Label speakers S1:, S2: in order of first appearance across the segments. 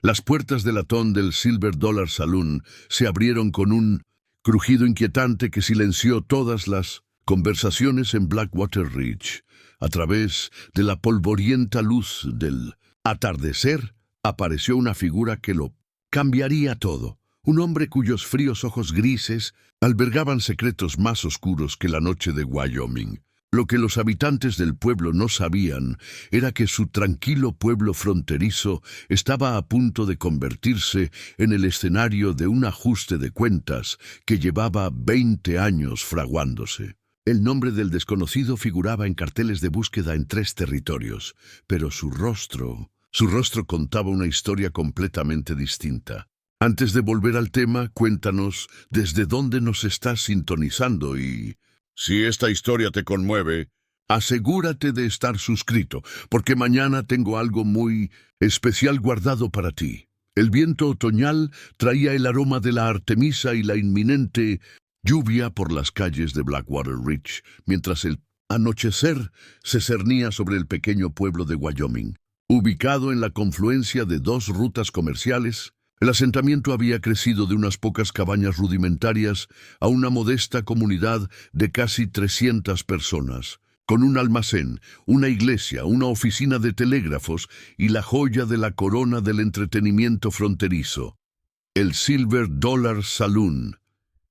S1: Las puertas de latón del Silver Dollar Saloon se abrieron con un crujido inquietante que silenció todas las conversaciones en Blackwater Ridge. A través de la polvorienta luz del atardecer, apareció una figura que lo cambiaría todo. Un hombre cuyos fríos ojos grises albergaban secretos más oscuros que la noche de Wyoming. Lo que los habitantes del pueblo no sabían era que su tranquilo pueblo fronterizo estaba a punto de convertirse en el escenario de un ajuste de cuentas que llevaba 20 años fraguándose. El nombre del desconocido figuraba en carteles de búsqueda en 3 territorios, pero su rostro contaba una historia completamente distinta. Antes de volver al tema, cuéntanos desde dónde nos estás sintonizando y... Si esta historia te conmueve, asegúrate de estar suscrito, porque mañana tengo algo muy especial guardado para ti. El viento otoñal traía el aroma de la artemisa y la inminente lluvia por las calles de Blackwater Ridge, mientras el anochecer se cernía sobre el pequeño pueblo de Wyoming. Ubicado en la confluencia de 2 rutas comerciales, el asentamiento había crecido de unas pocas cabañas rudimentarias a una modesta comunidad de casi 300 personas, con un almacén, una iglesia, una oficina de telégrafos y la joya de la corona del entretenimiento fronterizo, el Silver Dollar Saloon.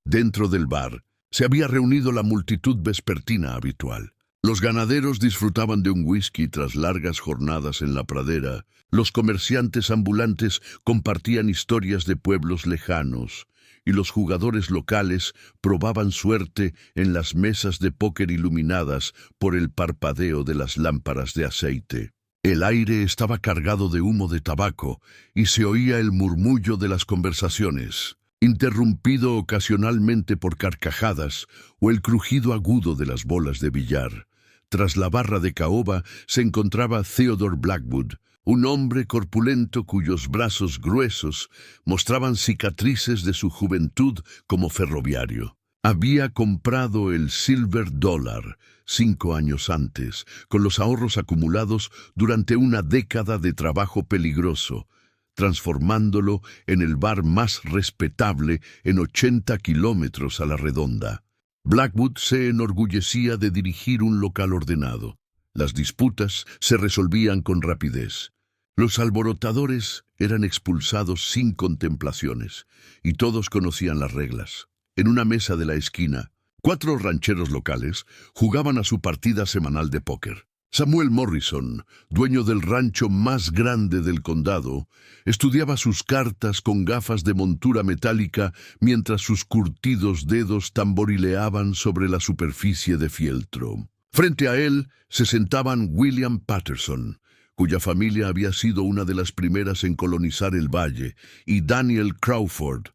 S1: Dentro del bar se había reunido la multitud vespertina habitual. Los ganaderos disfrutaban de un whisky tras largas jornadas en la pradera. Los comerciantes ambulantes compartían historias de pueblos lejanos, y los jugadores locales probaban suerte en las mesas de póker iluminadas por el parpadeo de las lámparas de aceite. El aire estaba cargado de humo de tabaco y se oía el murmullo de las conversaciones, interrumpido ocasionalmente por carcajadas o el crujido agudo de las bolas de billar. Tras la barra de caoba se encontraba Theodore Blackwood, un hombre corpulento cuyos brazos gruesos mostraban cicatrices de su juventud como ferroviario. Había comprado el Silver Dollar 5 años antes, con los ahorros acumulados durante una década de trabajo peligroso, transformándolo en el bar más respetable en 80 kilómetros a la redonda. Blackwood se enorgullecía de dirigir un local ordenado. Las disputas se resolvían con rapidez. Los alborotadores eran expulsados sin contemplaciones, y todos conocían las reglas. En una mesa de la esquina, 4 rancheros locales jugaban a su partida semanal de póker. Samuel Morrison, dueño del rancho más grande del condado, estudiaba sus cartas con gafas de montura metálica mientras sus curtidos dedos tamborileaban sobre la superficie de fieltro. Frente a él se sentaban William Patterson, cuya familia había sido una de las primeras en colonizar el valle, y Daniel Crawford,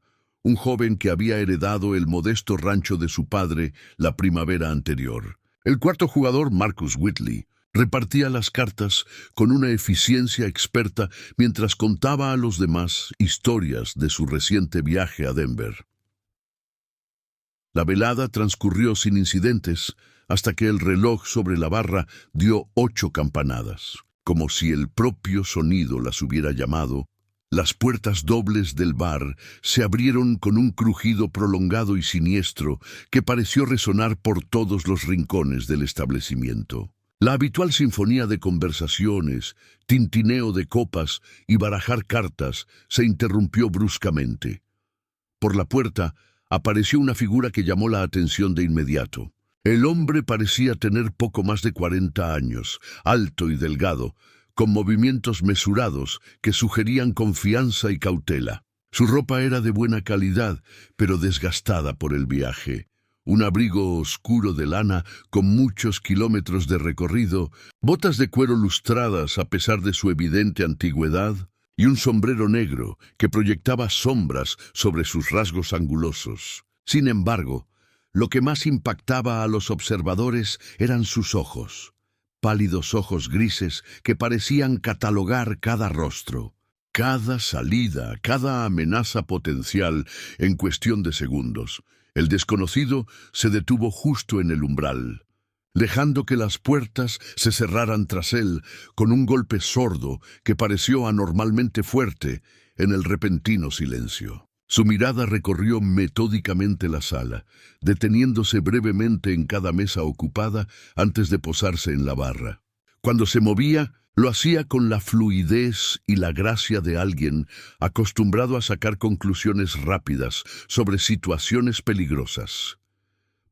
S1: un joven que había heredado el modesto rancho de su padre la primavera anterior. El cuarto jugador, Marcus Whitley, repartía las cartas con una eficiencia experta mientras contaba a los demás historias de su reciente viaje a Denver. La velada transcurrió sin incidentes hasta que el reloj sobre la barra dio 8 campanadas. Como si el propio sonido las hubiera llamado, las puertas dobles del bar se abrieron con un crujido prolongado y siniestro que pareció resonar por todos los rincones del establecimiento. La habitual sinfonía de conversaciones, tintineo de copas y barajar cartas se interrumpió bruscamente. Por la puerta apareció una figura que llamó la atención de inmediato. El hombre parecía tener poco más de 40 años, alto y delgado, con movimientos mesurados que sugerían confianza y cautela. Su ropa era de buena calidad, pero desgastada por el viaje. Un abrigo oscuro de lana con muchos kilómetros de recorrido, botas de cuero lustradas a pesar de su evidente antigüedad, y un sombrero negro que proyectaba sombras sobre sus rasgos angulosos. Sin embargo, lo que más impactaba a los observadores eran sus ojos, pálidos ojos grises que parecían catalogar cada rostro, cada salida, cada amenaza potencial en cuestión de segundos. El desconocido se detuvo justo en el umbral, dejando que las puertas se cerraran tras él con un golpe sordo que pareció anormalmente fuerte. en el repentino silencio. Su mirada recorrió metódicamente la sala, deteniéndose brevemente en cada mesa ocupada antes de posarse en la barra. Cuando se movía, lo hacía con la fluidez y la gracia de alguien acostumbrado a sacar conclusiones rápidas sobre situaciones peligrosas.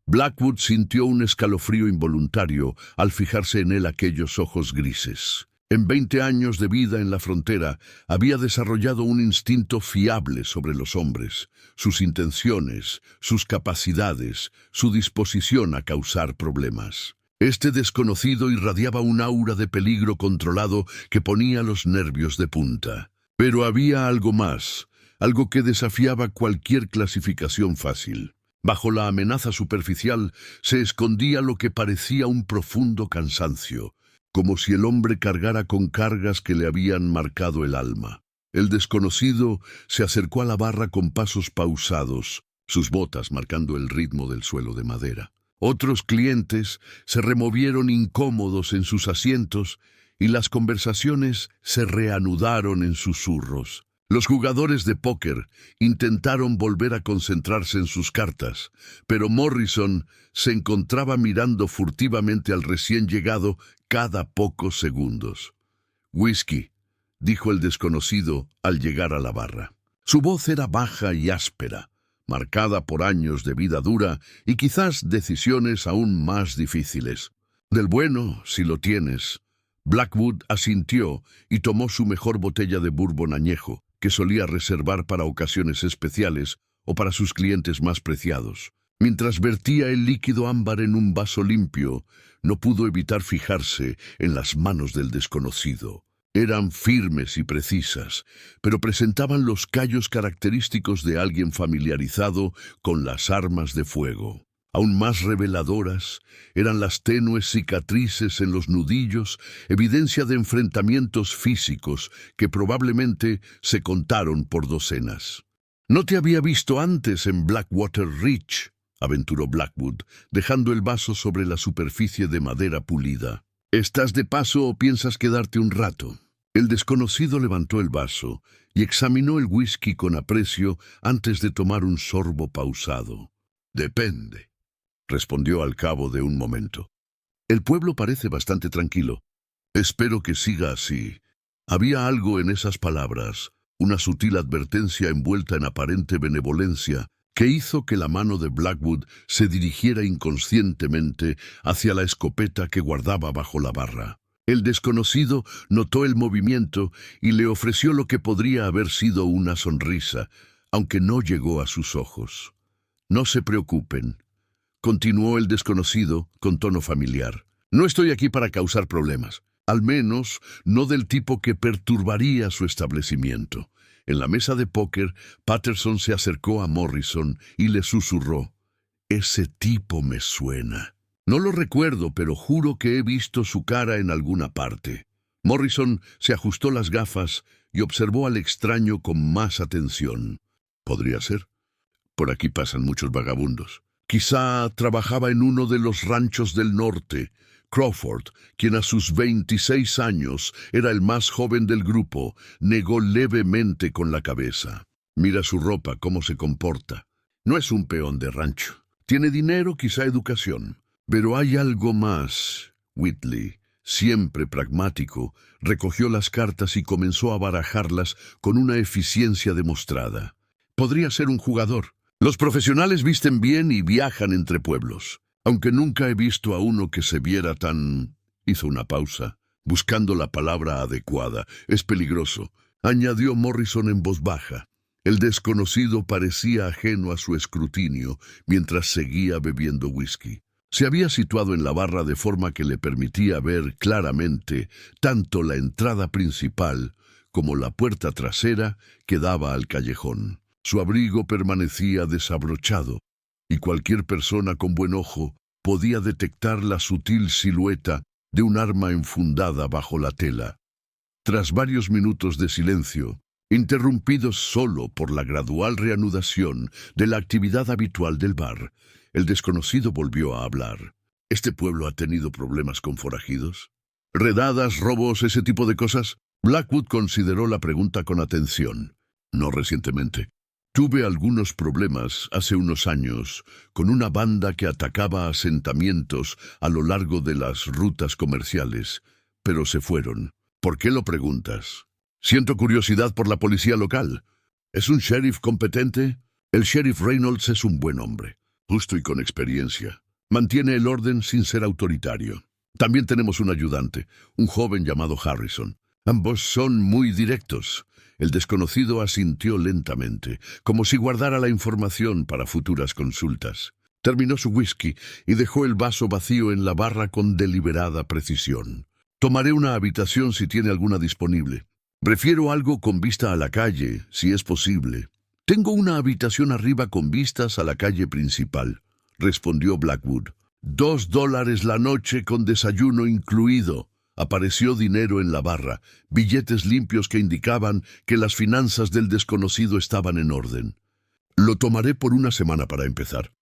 S1: Blackwood sintió un escalofrío involuntario al fijarse en él aquellos ojos grises. En 20 años de vida en la frontera, había desarrollado un instinto fiable sobre los hombres, sus intenciones, sus capacidades, su disposición a causar problemas. Este desconocido irradiaba un aura de peligro controlado que ponía los nervios de punta. Pero había algo más, algo que desafiaba cualquier clasificación fácil. Bajo la amenaza superficial se escondía lo que parecía un profundo cansancio, como si el hombre cargara con cargas que le habían marcado el alma. El desconocido se acercó a la barra con pasos pausados, sus botas marcando el ritmo del suelo de madera. Otros clientes se removieron incómodos en sus asientos y las conversaciones se reanudaron en susurros. Los jugadores de póker intentaron volver a concentrarse en sus cartas, pero Morrison se encontraba mirando furtivamente al recién llegado cada pocos segundos. «Whisky», dijo el desconocido al llegar a la barra. Su voz era baja y áspera, marcada por años de vida dura y quizás decisiones aún más difíciles. «Del bueno, si lo tienes». Blackwood asintió y tomó su mejor botella de bourbon añejo, que solía reservar para ocasiones especiales o para sus clientes más preciados. Mientras vertía el líquido ámbar en un vaso limpio, no pudo evitar fijarse en las manos del desconocido. Eran firmes y precisas, pero presentaban los callos característicos de alguien familiarizado con las armas de fuego. Aún más reveladoras eran las tenues cicatrices en los nudillos, evidencia de enfrentamientos físicos que probablemente se contaron por docenas. «No te había visto antes en Blackwater Ridge», aventuró Blackwood, dejando el vaso sobre la superficie de madera pulida. «¿Estás de paso o piensas quedarte un rato?» El desconocido levantó el vaso y examinó el whisky con aprecio antes de tomar un sorbo pausado. «Depende», respondió al cabo de un momento. «El pueblo parece bastante tranquilo. Espero que siga así». Había algo en esas palabras, una sutil advertencia envuelta en aparente benevolencia, que hizo que la mano de Blackwood se dirigiera inconscientemente hacia la escopeta que guardaba bajo la barra. El desconocido notó el movimiento y le ofreció lo que podría haber sido una sonrisa, aunque no llegó a sus ojos. «No se preocupen», continuó el desconocido con tono familiar. «No estoy aquí para causar problemas, al menos no del tipo que perturbaría su establecimiento». En la mesa de póker, Patterson se acercó a Morrison y le susurró: «Ese tipo me suena. No lo recuerdo, pero juro que he visto su cara en alguna parte». Morrison se ajustó las gafas y observó al extraño con más atención. «Podría ser. Por aquí pasan muchos vagabundos. Quizá trabajaba en uno de los ranchos del norte». Crawford, quien a sus 26 años era el más joven del grupo, negó levemente con la cabeza. «Mira su ropa, cómo se comporta. No es un peón de rancho. Tiene dinero, quizá educación. Pero hay algo más». Whitley, siempre pragmático, recogió las cartas y comenzó a barajarlas con una eficiencia demostrada. «Podría ser un jugador. Los profesionales visten bien y viajan entre pueblos. Aunque nunca he visto a uno que se viera tan...». Hizo una pausa, buscando la palabra adecuada. «Es peligroso», añadió Morrison en voz baja. El desconocido parecía ajeno a su escrutinio mientras seguía bebiendo whisky. Se había situado en la barra de forma que le permitía ver claramente tanto la entrada principal como la puerta trasera que daba al callejón. Su abrigo permanecía desabrochado, y cualquier persona con buen ojo podía detectar la sutil silueta de un arma enfundada bajo la tela. Tras varios minutos de silencio, interrumpidos solo por la gradual reanudación de la actividad habitual del bar, el desconocido volvió a hablar. «¿Este pueblo ha tenido problemas con forajidos? ¿Redadas, robos, ese tipo de cosas?» Blackwood consideró la pregunta con atención. No recientemente. Tuve algunos problemas hace unos años con una banda que atacaba asentamientos a lo largo de las rutas comerciales, pero se fueron. ¿Por qué lo preguntas? Siento curiosidad por la policía local. ¿Es un sheriff competente? El sheriff Reynolds es un buen hombre, justo y con experiencia. Mantiene el orden sin ser autoritario. También tenemos un ayudante, un joven llamado Harrison. Ambos son muy directos. El desconocido asintió lentamente, como si guardara la información para futuras consultas. Terminó su whisky y dejó el vaso vacío en la barra con deliberada precisión. Tomaré una habitación si tiene alguna disponible. Prefiero algo con vista a la calle, si es posible. Tengo una habitación arriba con vistas a la calle principal, respondió Blackwood. $2 la noche con desayuno incluido. Apareció dinero en la barra, billetes limpios que indicaban que las finanzas del desconocido estaban en orden. Lo tomaré por una semana para empezar.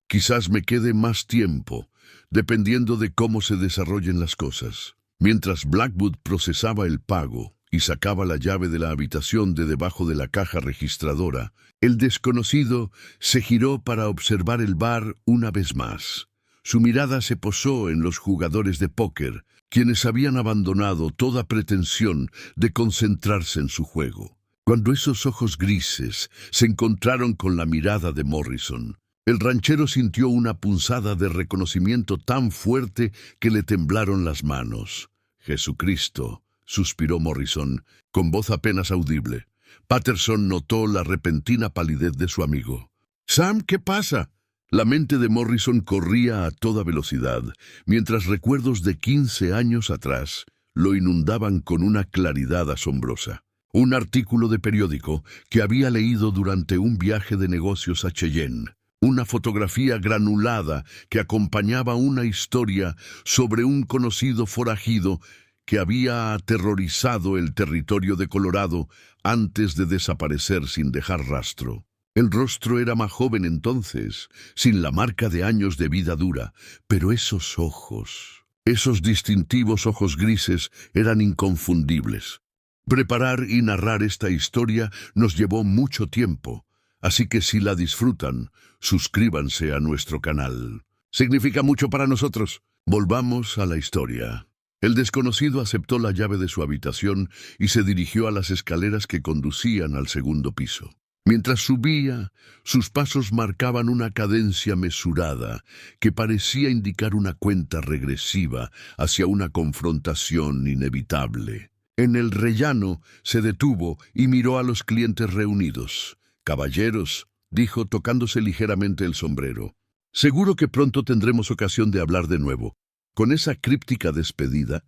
S1: Quizás me quede más tiempo, dependiendo de cómo se desarrollen las cosas. Mientras Blackwood procesaba el pago y sacaba la llave de la habitación de debajo de la caja registradora, el desconocido se giró para observar el bar una vez más. Su mirada se posó en los jugadores de póker, quienes habían abandonado toda pretensión de concentrarse en su juego. Cuando esos ojos grises se encontraron con la mirada de Morrison, el ranchero sintió una punzada de reconocimiento tan fuerte que le temblaron las manos. «Jesucristo», suspiró Morrison, con voz apenas audible. Patterson notó la repentina palidez de su amigo. «Sam, ¿qué pasa?» La mente de Morrison corría a toda velocidad, mientras recuerdos de 15 años atrás lo inundaban con una claridad asombrosa. Un artículo de periódico que había leído durante un viaje de negocios a Cheyenne. Una fotografía granulada que acompañaba una historia sobre un conocido forajido que había aterrorizado el territorio de Colorado antes de desaparecer sin dejar rastro. El rostro era más joven entonces, sin la marca de años de vida dura, pero esos ojos, esos distintivos ojos grises, eran inconfundibles. Preparar y narrar esta historia nos llevó mucho tiempo, así que si la disfrutan, suscríbanse a nuestro canal. Significa mucho para nosotros. Volvamos a la historia. El desconocido aceptó la llave de su habitación y se dirigió a las escaleras que conducían al segundo piso. Mientras subía, sus pasos marcaban una cadencia mesurada que parecía indicar una cuenta regresiva hacia una confrontación inevitable. En el rellano se detuvo y miró a los clientes reunidos. «Caballeros», dijo tocándose ligeramente el sombrero, «seguro que pronto tendremos ocasión de hablar de nuevo». Con esa críptica despedida,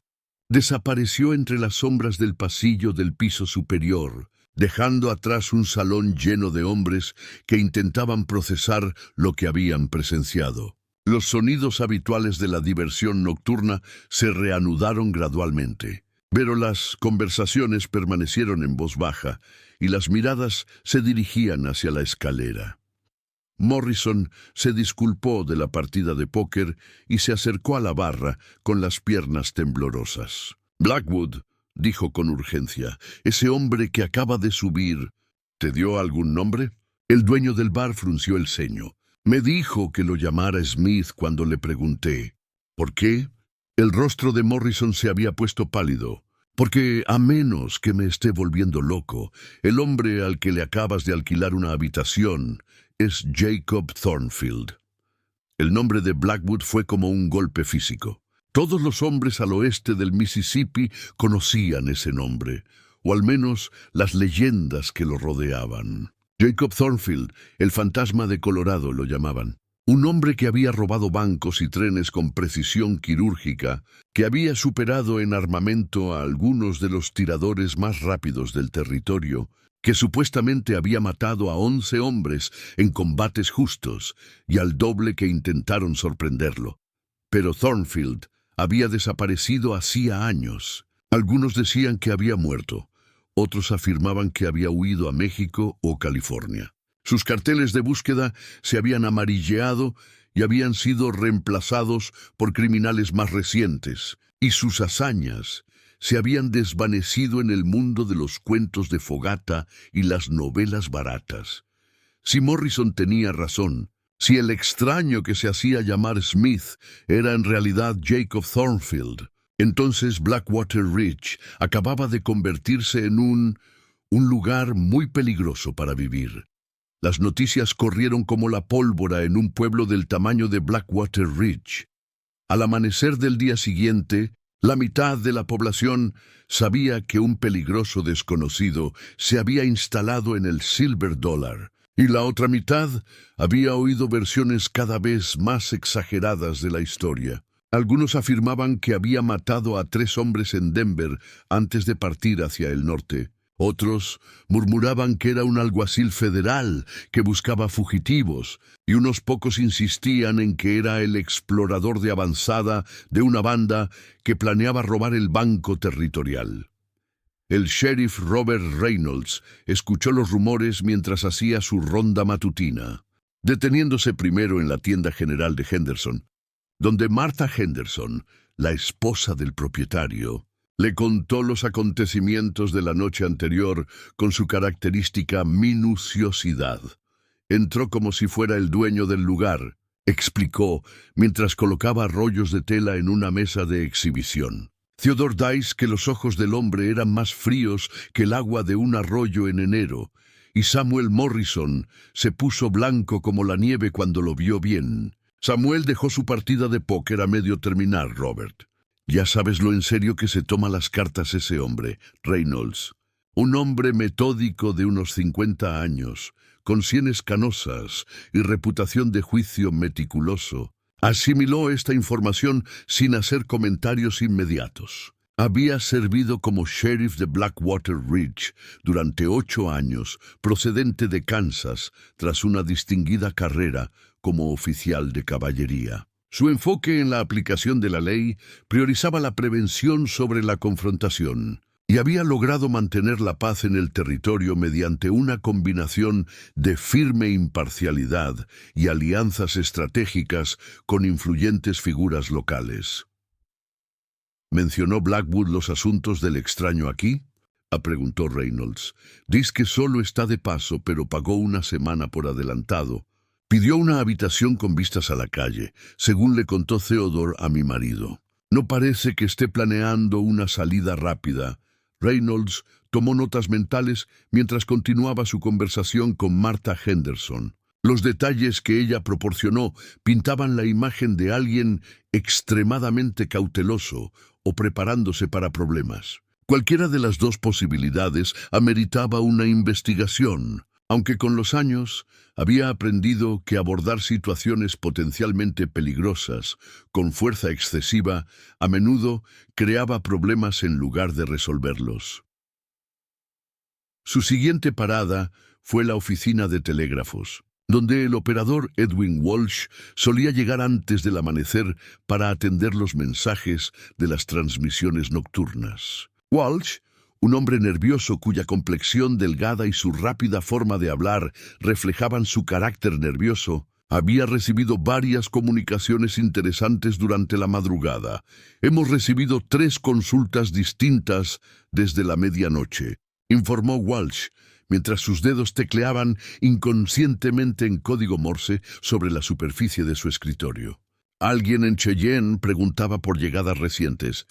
S1: desapareció entre las sombras del pasillo del piso superior, dejando atrás un salón lleno de hombres que intentaban procesar lo que habían presenciado. Los sonidos habituales de la diversión nocturna se reanudaron gradualmente, pero las conversaciones permanecieron en voz baja y las miradas se dirigían hacia la escalera. Morrison se disculpó de la partida de póker y se acercó a la barra con las piernas temblorosas. «Blackwood», dijo con urgencia, «ese hombre que acaba de subir, ¿te dio algún nombre?» El dueño del bar frunció el ceño. «Me dijo que lo llamara Smith cuando le pregunté». «¿Por qué?» El rostro de Morrison se había puesto pálido. «Porque, a menos que me esté volviendo loco, el hombre al que le acabas de alquilar una habitación es Jacob Thornfield». El nombre de Blackwood fue como un golpe físico. Todos los hombres al oeste del Mississippi conocían ese nombre, o al menos las leyendas que lo rodeaban. Jacob Thornfield, el fantasma de Colorado, lo llamaban. Un hombre que había robado bancos y trenes con precisión quirúrgica, que había superado en armamento a algunos de los tiradores más rápidos del territorio, que supuestamente había matado a 11 hombres en combates justos y al doble que intentaron sorprenderlo. Pero Thornfield había desaparecido hacía años. Algunos decían que había muerto, otros afirmaban que había huido a México o California. Sus carteles de búsqueda se habían amarilleado y habían sido reemplazados por criminales más recientes, y sus hazañas se habían desvanecido en el mundo de los cuentos de fogata y las novelas baratas. Si Morrison tenía razón, si el extraño que se hacía llamar Smith era en realidad Jacob Thornfield, entonces Blackwater Ridge acababa de convertirse en un lugar muy peligroso para vivir. Las noticias corrieron como la pólvora en un pueblo del tamaño de Blackwater Ridge. Al amanecer del día siguiente, la mitad de la población sabía que un peligroso desconocido se había instalado en el Silver Dollar, y la otra mitad había oído versiones cada vez más exageradas de la historia. Algunos afirmaban que había matado a 3 hombres en Denver antes de partir hacia el norte. Otros murmuraban que era un alguacil federal que buscaba fugitivos, y unos pocos insistían en que era el explorador de avanzada de una banda que planeaba robar el banco territorial. El sheriff Robert Reynolds escuchó los rumores mientras hacía su ronda matutina, deteniéndose primero en la tienda general de Henderson, donde Martha Henderson, la esposa del propietario, le contó los acontecimientos de la noche anterior con su característica minuciosidad. Entró como si fuera el dueño del lugar, explicó, mientras colocaba rollos de tela en una mesa de exhibición. Theodore Dice que los ojos del hombre eran más fríos que el agua de un arroyo en enero, y Samuel Morrison se puso blanco como la nieve cuando lo vio bien. Samuel dejó su partida de póker a medio terminar, Robert. Ya sabes lo en serio que se toma las cartas ese hombre, Reynolds. Un hombre metódico de unos 50 años, con sienes canosas y reputación de juicio meticuloso. Asimiló esta información sin hacer comentarios inmediatos. Había servido como sheriff de Blackwater Ridge durante 8 años, procedente de Kansas, tras una distinguida carrera como oficial de caballería. Su enfoque en la aplicación de la ley priorizaba la prevención sobre la confrontación, y había logrado mantener la paz en el territorio mediante una combinación de firme imparcialidad y alianzas estratégicas con influyentes figuras locales. ¿Mencionó Blackwood los asuntos del extraño aquí?, preguntó Reynolds. Dice que solo está de paso, pero pagó una semana por adelantado. Pidió una habitación con vistas a la calle, según le contó Theodore a mi marido. No parece que esté planeando una salida rápida. Reynolds tomó notas mentales mientras continuaba su conversación con Martha Henderson. Los detalles que ella proporcionó pintaban la imagen de alguien extremadamente cauteloso o preparándose para problemas. Cualquiera de las dos posibilidades ameritaba una investigación, aunque con los años había aprendido que abordar situaciones potencialmente peligrosas con fuerza excesiva a menudo creaba problemas en lugar de resolverlos. Su siguiente parada fue la oficina de telégrafos, donde el operador Edwin Walsh solía llegar antes del amanecer para atender los mensajes de las transmisiones nocturnas. Walsh, un hombre nervioso cuya complexión delgada y su rápida forma de hablar reflejaban su carácter nervioso, había recibido varias comunicaciones interesantes durante la madrugada. Hemos recibido 3 consultas distintas desde la medianoche, informó Walsh, mientras sus dedos tecleaban inconscientemente en código Morse sobre la superficie de su escritorio. Alguien en Cheyenne preguntaba por llegadas recientes,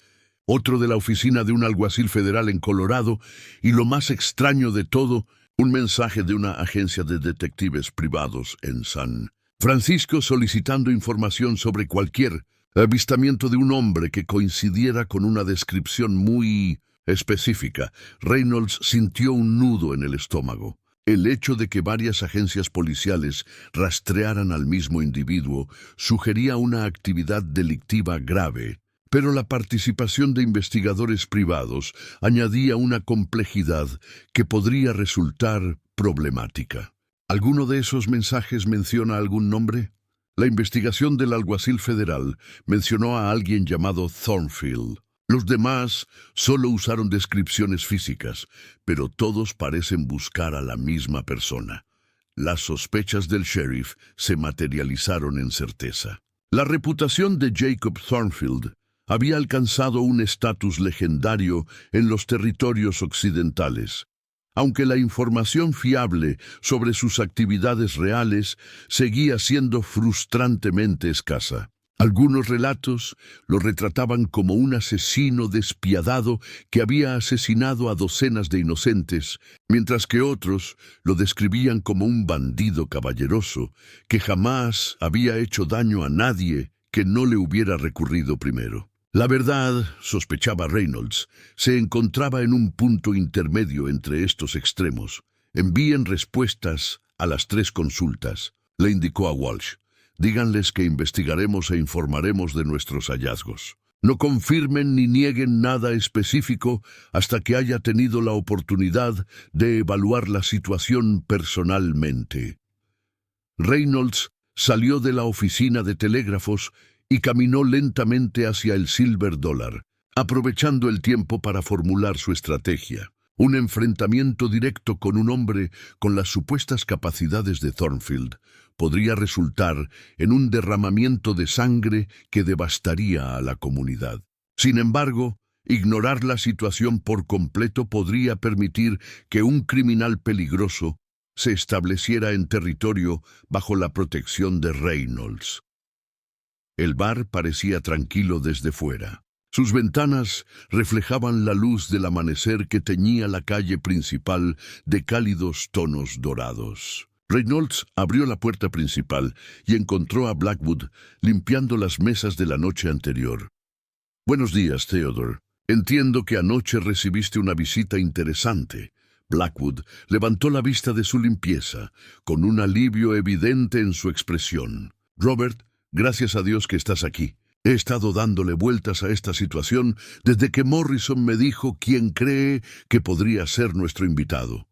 S1: otro de la oficina de un alguacil federal en Colorado, y lo más extraño de todo, un mensaje de una agencia de detectives privados en San Francisco solicitando información sobre cualquier avistamiento de un hombre que coincidiera con una descripción muy específica. Reynolds sintió un nudo en el estómago. El hecho de que varias agencias policiales rastrearan al mismo individuo sugería una actividad delictiva grave, pero la participación de investigadores privados añadía una complejidad que podría resultar problemática. ¿Alguno de esos mensajes menciona algún nombre? La investigación del alguacil federal mencionó a alguien llamado Thornfield. Los demás solo usaron descripciones físicas, pero todos parecen buscar a la misma persona. Las sospechas del sheriff se materializaron en certeza. La reputación de Jacob Thornfield había alcanzado un estatus legendario en los territorios occidentales, aunque la información fiable sobre sus actividades reales seguía siendo frustrantemente escasa. Algunos relatos lo retrataban como un asesino despiadado que había asesinado a docenas de inocentes, mientras que otros lo describían como un bandido caballeroso que jamás había hecho daño a nadie que no le hubiera recurrido primero. La verdad, sospechaba Reynolds, se encontraba en un punto intermedio entre estos extremos. Envíen respuestas a las 3 consultas, le indicó a Walsh. Díganles que investigaremos e informaremos de nuestros hallazgos. No confirmen ni nieguen nada específico hasta que haya tenido la oportunidad de evaluar la situación personalmente. Reynolds salió de la oficina de telégrafos y caminó lentamente hacia el Silver Dollar, aprovechando el tiempo para formular su estrategia. Un enfrentamiento directo con un hombre con las supuestas capacidades de Thornfield podría resultar en un derramamiento de sangre que devastaría a la comunidad. Sin embargo, ignorar la situación por completo podría permitir que un criminal peligroso se estableciera en territorio bajo la protección de Reynolds. El bar parecía tranquilo desde fuera. Sus ventanas reflejaban la luz del amanecer que teñía la calle principal de cálidos tonos dorados. Reynolds abrió la puerta principal y encontró a Blackwood limpiando las mesas de la noche anterior. «Buenos días, Theodore. Entiendo que anoche recibiste una visita interesante». Blackwood levantó la vista de su limpieza, con un alivio evidente en su expresión. «Robert, gracias a Dios que estás aquí. He estado dándole vueltas a esta situación desde que Morrison me dijo quién cree que podría ser nuestro invitado.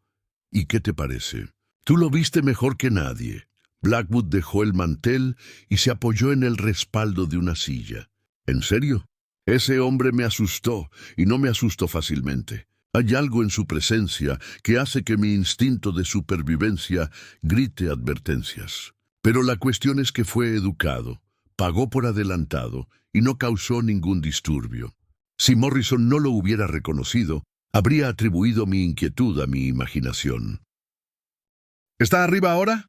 S1: ¿Y qué te parece? Tú lo viste mejor que nadie». Blackwood dejó el mantel y se apoyó en el respaldo de una silla. «¿En serio? Ese hombre me asustó, y no me asustó fácilmente. Hay algo en su presencia que hace que mi instinto de supervivencia grite advertencias. Pero la cuestión es que fue educado, pagó por adelantado y no causó ningún disturbio. Si Morrison no lo hubiera reconocido, habría atribuido mi inquietud a mi imaginación». «¿Está arriba ahora?»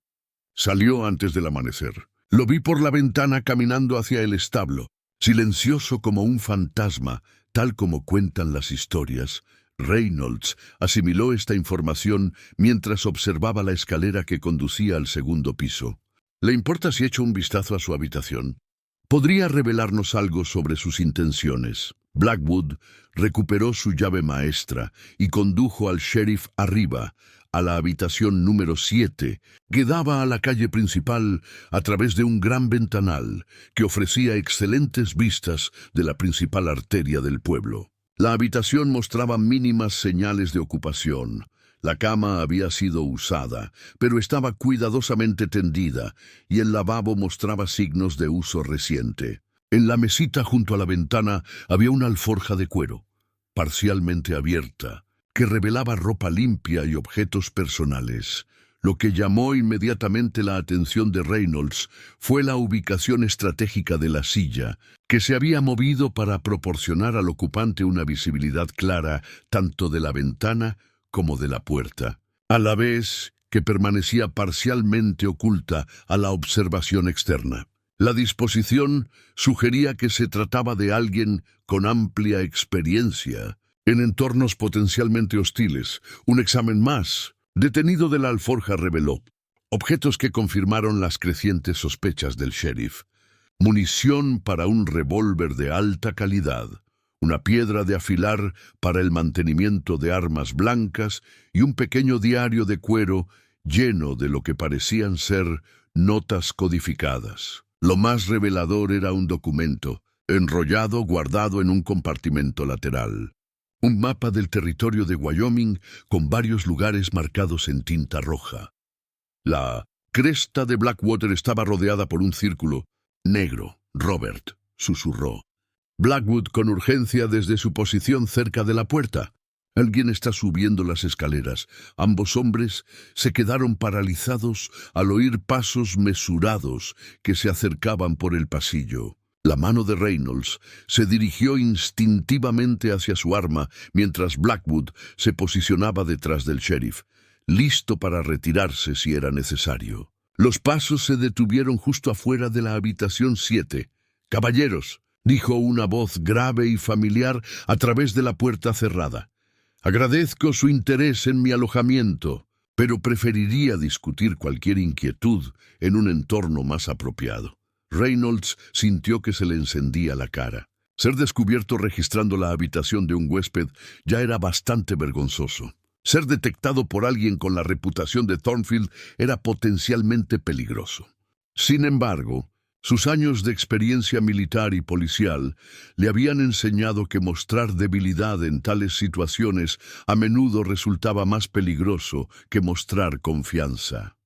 S1: Salió antes del amanecer. Lo vi por la ventana caminando hacia el establo, silencioso como un fantasma, tal como cuentan las historias. Reynolds asimiló esta información mientras observaba la escalera que conducía al segundo piso. «¿Le importa si echo un vistazo a su habitación? Podría revelarnos algo sobre sus intenciones». Blackwood recuperó su llave maestra y condujo al sheriff arriba, a la habitación número 7, que daba a la calle principal a través de un gran ventanal que ofrecía excelentes vistas de la principal arteria del pueblo. La habitación mostraba mínimas señales de ocupación. La cama había sido usada, pero estaba cuidadosamente tendida, y el lavabo mostraba signos de uso reciente. En la mesita junto a la ventana había una alforja de cuero, parcialmente abierta, que revelaba ropa limpia y objetos personales. Lo que llamó inmediatamente la atención de Reynolds fue la ubicación estratégica de la silla, que se había movido para proporcionar al ocupante una visibilidad clara tanto de la ventana como de la puerta, a la vez que permanecía parcialmente oculta a la observación externa. La disposición sugería que se trataba de alguien con amplia experiencia en entornos potencialmente hostiles. Un examen más detenido de la alforja reveló objetos que confirmaron las crecientes sospechas del sheriff. Munición para un revólver de alta calidad, una piedra de afilar para el mantenimiento de armas blancas y un pequeño diario de cuero lleno de lo que parecían ser notas codificadas. Lo más revelador era un documento, enrollado, guardado en un compartimento lateral. Un mapa del territorio de Wyoming con varios lugares marcados en tinta roja. La cresta de Blackwater estaba rodeada por un círculo negro. «Robert», susurró Blackwood con urgencia desde su posición cerca de la puerta. «Alguien está subiendo las escaleras». Ambos hombres se quedaron paralizados al oír pasos mesurados que se acercaban por el pasillo. La mano de Reynolds se dirigió instintivamente hacia su arma mientras Blackwood se posicionaba detrás del sheriff, listo para retirarse si era necesario. Los pasos se detuvieron justo afuera de la habitación 7. «Caballeros», dijo una voz grave y familiar a través de la puerta cerrada. «Agradezco su interés en mi alojamiento, pero preferiría discutir cualquier inquietud en un entorno más apropiado». Reynolds sintió que se le encendía la cara. Ser descubierto registrando la habitación de un huésped ya era bastante vergonzoso. Ser detectado por alguien con la reputación de Thornfield era potencialmente peligroso. Sin embargo, sus años de experiencia militar y policial le habían enseñado que mostrar debilidad en tales situaciones a menudo resultaba más peligroso que mostrar confianza.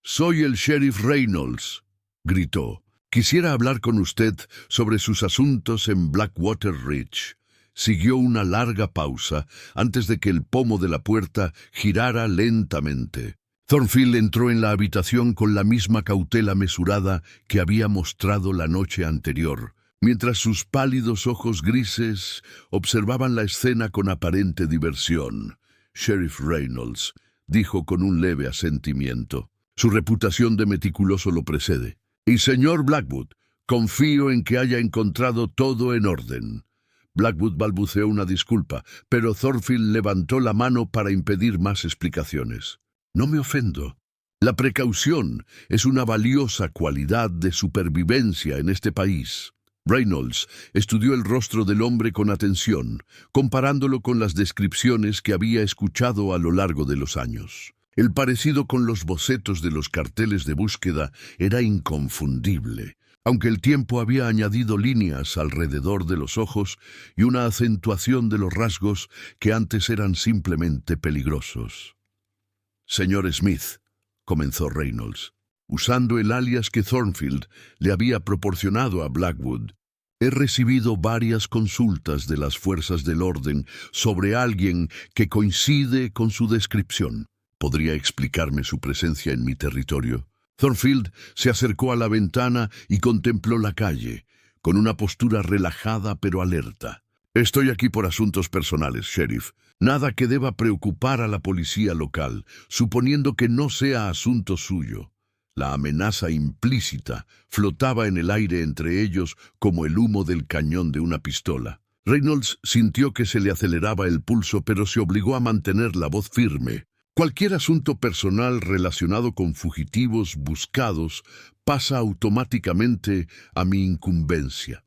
S1: «Soy el sheriff Reynolds», gritó. «Quisiera hablar con usted sobre sus asuntos en Blackwater Ridge». Siguió una larga pausa antes de que el pomo de la puerta girara lentamente. Thornfield entró en la habitación con la misma cautela mesurada que había mostrado la noche anterior, mientras sus pálidos ojos grises observaban la escena con aparente diversión. «Sheriff Reynolds», dijo con un leve asentimiento. Su reputación de meticuloso lo precede. «Y señor Blackwood, confío en que haya encontrado todo en orden». Blackwood balbuceó una disculpa, pero Thornfield levantó la mano para impedir más explicaciones. «No me ofendo. La precaución es una valiosa cualidad de supervivencia en este país». Reynolds estudió el rostro del hombre con atención, comparándolo con las descripciones que había escuchado a lo largo de los años. El parecido con los bocetos de los carteles de búsqueda era inconfundible, aunque el tiempo había añadido líneas alrededor de los ojos y una acentuación de los rasgos que antes eran simplemente peligrosos. «Señor Smith», comenzó Reynolds, usando el alias que Thornfield le había proporcionado a Blackwood, «he recibido varias consultas de las fuerzas del orden sobre alguien que coincide con su descripción. ¿Podría explicarme su presencia en mi territorio?» Thornfield se acercó a la ventana y contempló la calle, con una postura relajada pero alerta. «Estoy aquí por asuntos personales, sheriff. Nada que deba preocupar a la policía local, suponiendo que no sea asunto suyo». La amenaza implícita flotaba en el aire entre ellos como el humo del cañón de una pistola. Reynolds sintió que se le aceleraba el pulso, pero se obligó a mantener la voz firme. «Cualquier asunto personal relacionado con fugitivos buscados pasa automáticamente a mi incumbencia».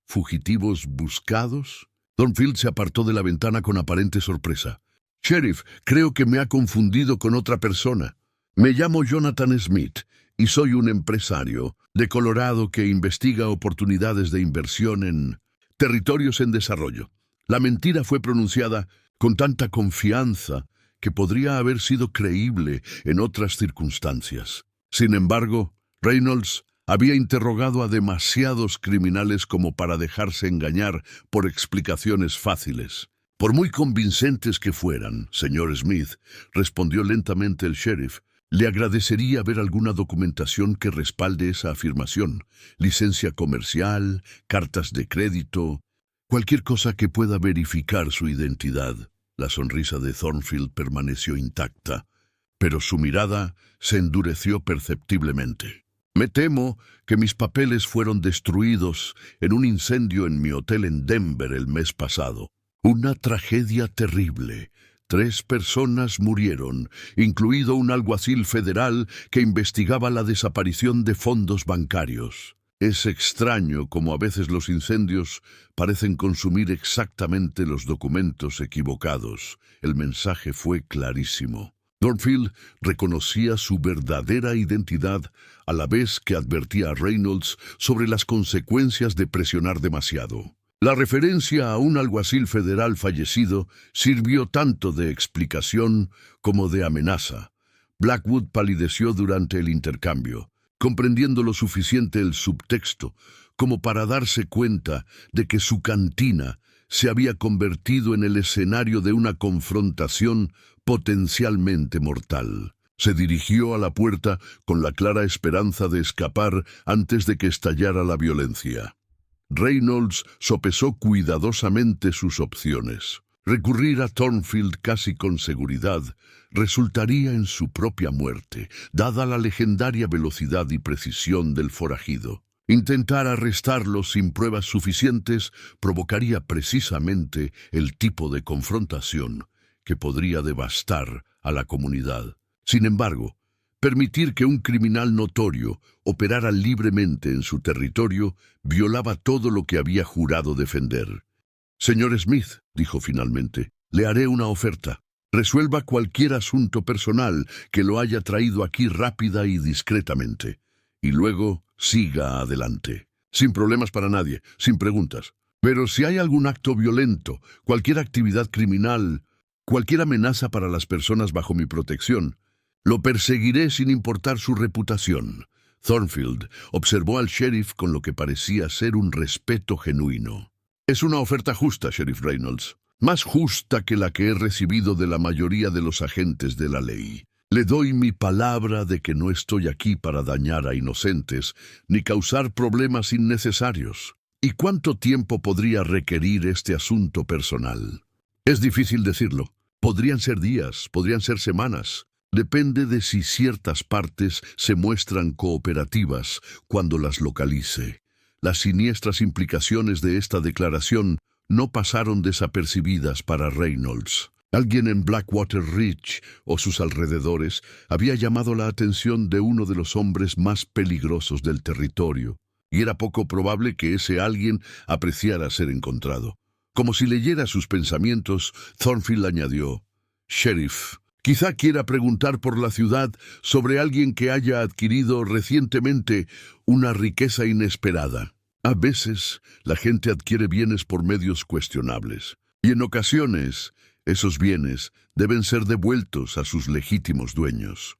S1: «¿Fugitivos buscados?» Thornfield se apartó de la ventana con aparente sorpresa. «Sheriff, creo que me ha confundido con otra persona. Me llamo Jonathan Smith y soy un empresario de Colorado que investiga oportunidades de inversión en territorios en desarrollo». La mentira fue pronunciada con tanta confianza que podría haber sido creíble en otras circunstancias. Sin embargo, Reynolds había interrogado a demasiados criminales como para dejarse engañar por explicaciones fáciles. «Por muy convincentes que fueran, señor Smith», respondió lentamente el sheriff, «le agradecería ver alguna documentación que respalde esa afirmación. Licencia comercial, cartas de crédito, cualquier cosa que pueda verificar su identidad». La sonrisa de Thornfield permaneció intacta, pero su mirada se endureció perceptiblemente. «Me temo que mis papeles fueron destruidos en un incendio en mi hotel en Denver el mes pasado. Una tragedia terrible. 3 personas murieron, incluido un alguacil federal que investigaba la desaparición de fondos bancarios. Es extraño cómo a veces los incendios parecen consumir exactamente los documentos equivocados». El mensaje fue clarísimo. Thornfield reconocía su verdadera identidad a la vez que advertía a Reynolds sobre las consecuencias de presionar demasiado. La referencia a un alguacil federal fallecido sirvió tanto de explicación como de amenaza. Blackwood palideció durante el intercambio, comprendiendo lo suficiente el subtexto como para darse cuenta de que su cantina se había convertido en el escenario de una confrontación potencialmente mortal. Se dirigió a la puerta con la clara esperanza de escapar antes de que estallara la violencia. Reynolds sopesó cuidadosamente sus opciones. Recurrir a Thornfield casi con seguridad resultaría en su propia muerte, dada la legendaria velocidad y precisión del forajido. Intentar arrestarlo sin pruebas suficientes provocaría precisamente el tipo de confrontación que podría devastar a la comunidad. Sin embargo, permitir que un criminal notorio operara libremente en su territorio violaba todo lo que había jurado defender. «Señor Smith», dijo finalmente, «le haré una oferta. Resuelva cualquier asunto personal que lo haya traído aquí rápida y discretamente. Y luego siga adelante. Sin problemas para nadie, sin preguntas. Pero si hay algún acto violento, cualquier actividad criminal, cualquier amenaza para las personas bajo mi protección, lo perseguiré sin importar su reputación». Thornfield observó al sheriff con lo que parecía ser un respeto genuino. «Es una oferta justa, Sheriff Reynolds. Más justa que la que he recibido de la mayoría de los agentes de la ley. Le doy mi palabra de que no estoy aquí para dañar a inocentes, ni causar problemas innecesarios. ¿Y cuánto tiempo podría requerir este asunto personal? Es difícil decirlo. Podrían ser días, podrían ser semanas. Depende de si ciertas partes se muestran cooperativas cuando las localice. Las siniestras implicaciones de esta declaración no pasaron desapercibidas para Reynolds. Alguien en Blackwater Ridge o sus alrededores había llamado la atención de uno de los hombres más peligrosos del territorio, y era poco probable que ese alguien apreciara ser encontrado. Como si leyera sus pensamientos, Thornfield añadió: «Sheriff, quizá quiera preguntar por la ciudad sobre alguien que haya adquirido recientemente una riqueza inesperada. A veces, la gente adquiere bienes por medios cuestionables, y en ocasiones, esos bienes deben ser devueltos a sus legítimos dueños».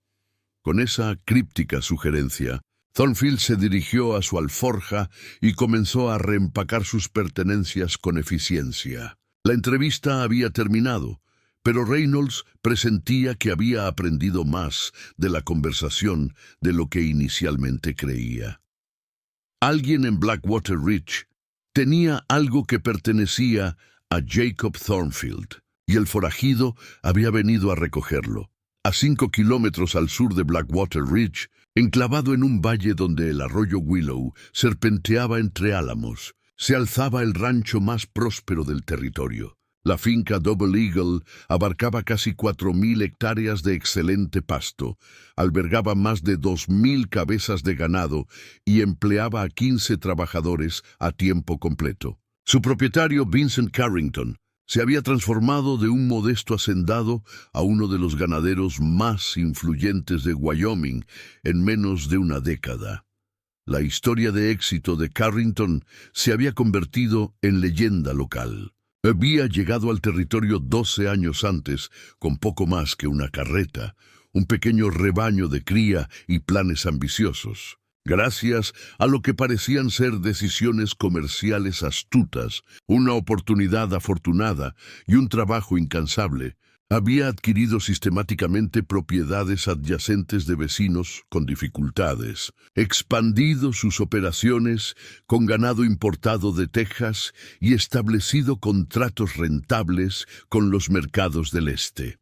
S1: Con esa críptica sugerencia, Thornfield se dirigió a su alforja y comenzó a reempacar sus pertenencias con eficiencia. La entrevista había terminado, pero Reynolds presentía que había aprendido más de la conversación de lo que inicialmente creía. Alguien en Blackwater Ridge tenía algo que pertenecía a Jacob Thornfield, y el forajido había venido a recogerlo. A 5 kilómetros al sur de Blackwater Ridge, enclavado en un valle donde el arroyo Willow serpenteaba entre álamos, se alzaba el rancho más próspero del territorio. La finca Double Eagle abarcaba casi 4.000 hectáreas de excelente pasto, albergaba más de 2.000 cabezas de ganado y empleaba a 15 trabajadores a tiempo completo. Su propietario, Vincent Carrington, se había transformado de un modesto hacendado a uno de los ganaderos más influyentes de Wyoming en menos de una década. La historia de éxito de Carrington se había convertido en leyenda local. Había llegado al territorio 12 años antes con poco más que una carreta, un pequeño rebaño de cría y planes ambiciosos. Gracias a lo que parecían ser decisiones comerciales astutas, una oportunidad afortunada y un trabajo incansable, había adquirido sistemáticamente propiedades adyacentes de vecinos con dificultades, expandido sus operaciones con ganado importado de Texas y establecido contratos rentables con los mercados del este.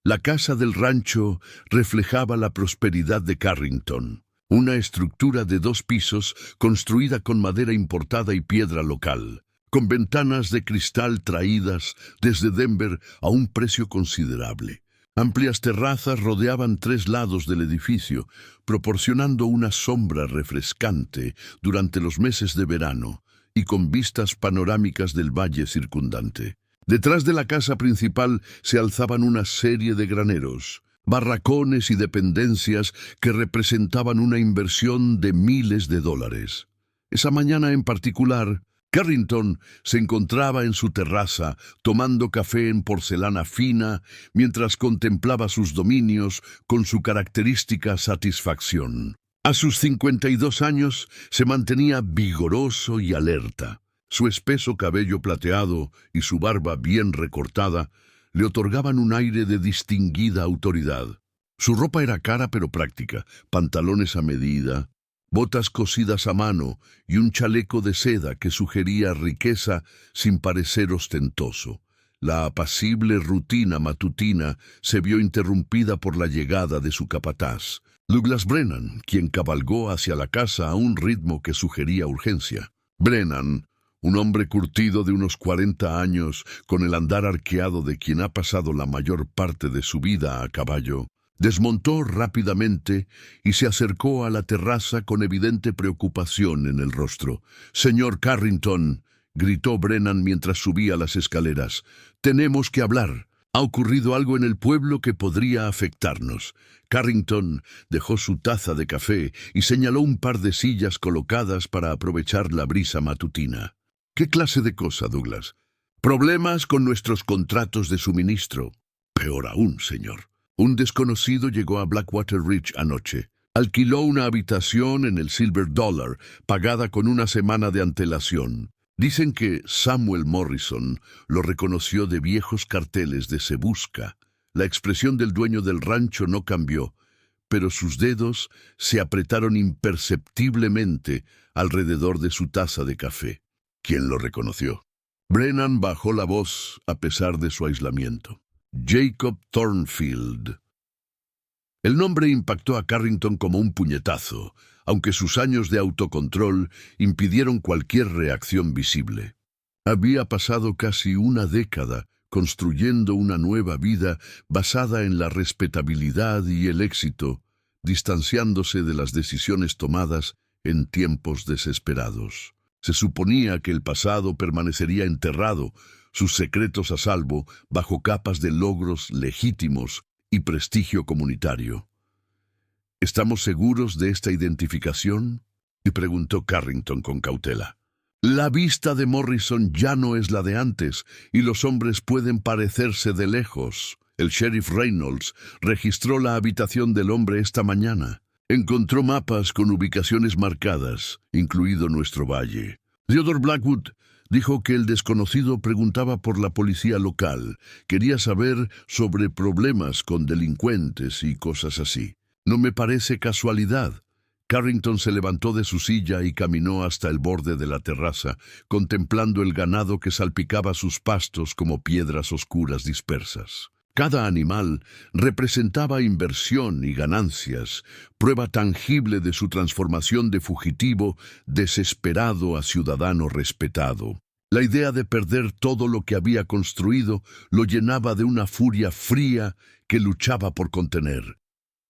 S1: La casa del rancho reflejaba la prosperidad de Carrington, una estructura de 2 pisos construida con madera importada y piedra local, con ventanas de cristal traídas desde Denver a un precio considerable. Amplias terrazas rodeaban 3 lados del edificio, proporcionando una sombra refrescante durante los meses de verano y con vistas panorámicas del valle circundante. Detrás de la casa principal se alzaban una serie de graneros, barracones y dependencias que representaban una inversión de miles de dólares. Esa mañana en particular, Carrington se encontraba en su terraza tomando café en porcelana fina mientras contemplaba sus dominios con su característica satisfacción. A sus 52 años se mantenía vigoroso y alerta. Su espeso cabello plateado y su barba bien recortada le otorgaban un aire de distinguida autoridad. Su ropa era cara pero práctica, pantalones a medida, botas cosidas a mano y un chaleco de seda que sugería riqueza sin parecer ostentoso. La apacible rutina matutina se vio interrumpida por la llegada de su capataz, Douglas Brennan, quien cabalgó hacia la casa a un ritmo que sugería urgencia. Brennan, un hombre curtido de unos 40 años, con el andar arqueado de quien ha pasado la mayor parte de su vida a caballo, desmontó rápidamente y se acercó a la terraza con evidente preocupación en el rostro. «Señor Carrington», gritó Brennan mientras subía las escaleras, «tenemos que hablar. Ha ocurrido algo en el pueblo que podría afectarnos». Carrington dejó su taza de café y señaló un par de sillas colocadas para aprovechar la brisa matutina. «¿Qué clase de cosa, Douglas?» «Problemas con nuestros contratos de suministro». «Peor aún, señor. Un desconocido llegó a Blackwater Ridge anoche. Alquiló una habitación en el Silver Dollar, pagada con una semana de antelación. Dicen que Samuel Morrison lo reconoció de viejos carteles de Se Busca. La expresión del dueño del rancho no cambió, pero sus dedos se apretaron imperceptiblemente alrededor de su taza de café. ¿Quién lo reconoció? Brennan bajó la voz a pesar de su aislamiento. Jacob Thornfield. El nombre impactó a Carrington como un puñetazo, aunque sus años de autocontrol impidieron cualquier reacción visible. Había pasado casi una década construyendo una nueva vida basada en la respetabilidad y el éxito, distanciándose de las decisiones tomadas en tiempos desesperados. Se suponía que el pasado permanecería enterrado, sus secretos a salvo, bajo capas de logros legítimos y prestigio comunitario. ¿Estamos seguros de esta identificación?, y preguntó Carrington con cautela. La vista de Morrison ya no es la de antes, y los hombres pueden parecerse de lejos. El sheriff Reynolds registró la habitación del hombre esta mañana. Encontró mapas con ubicaciones marcadas, incluido nuestro valle. Theodore Blackwood dijo que el desconocido preguntaba por la policía local. Quería saber sobre problemas con delincuentes y cosas así. No me parece casualidad. Carrington se levantó de su silla y caminó hasta el borde de la terraza, contemplando el ganado que salpicaba sus pastos como piedras oscuras dispersas. Cada animal representaba inversión y ganancias, prueba tangible de su transformación de fugitivo desesperado a ciudadano respetado. La idea de perder todo lo que había construido lo llenaba de una furia fría que luchaba por contener.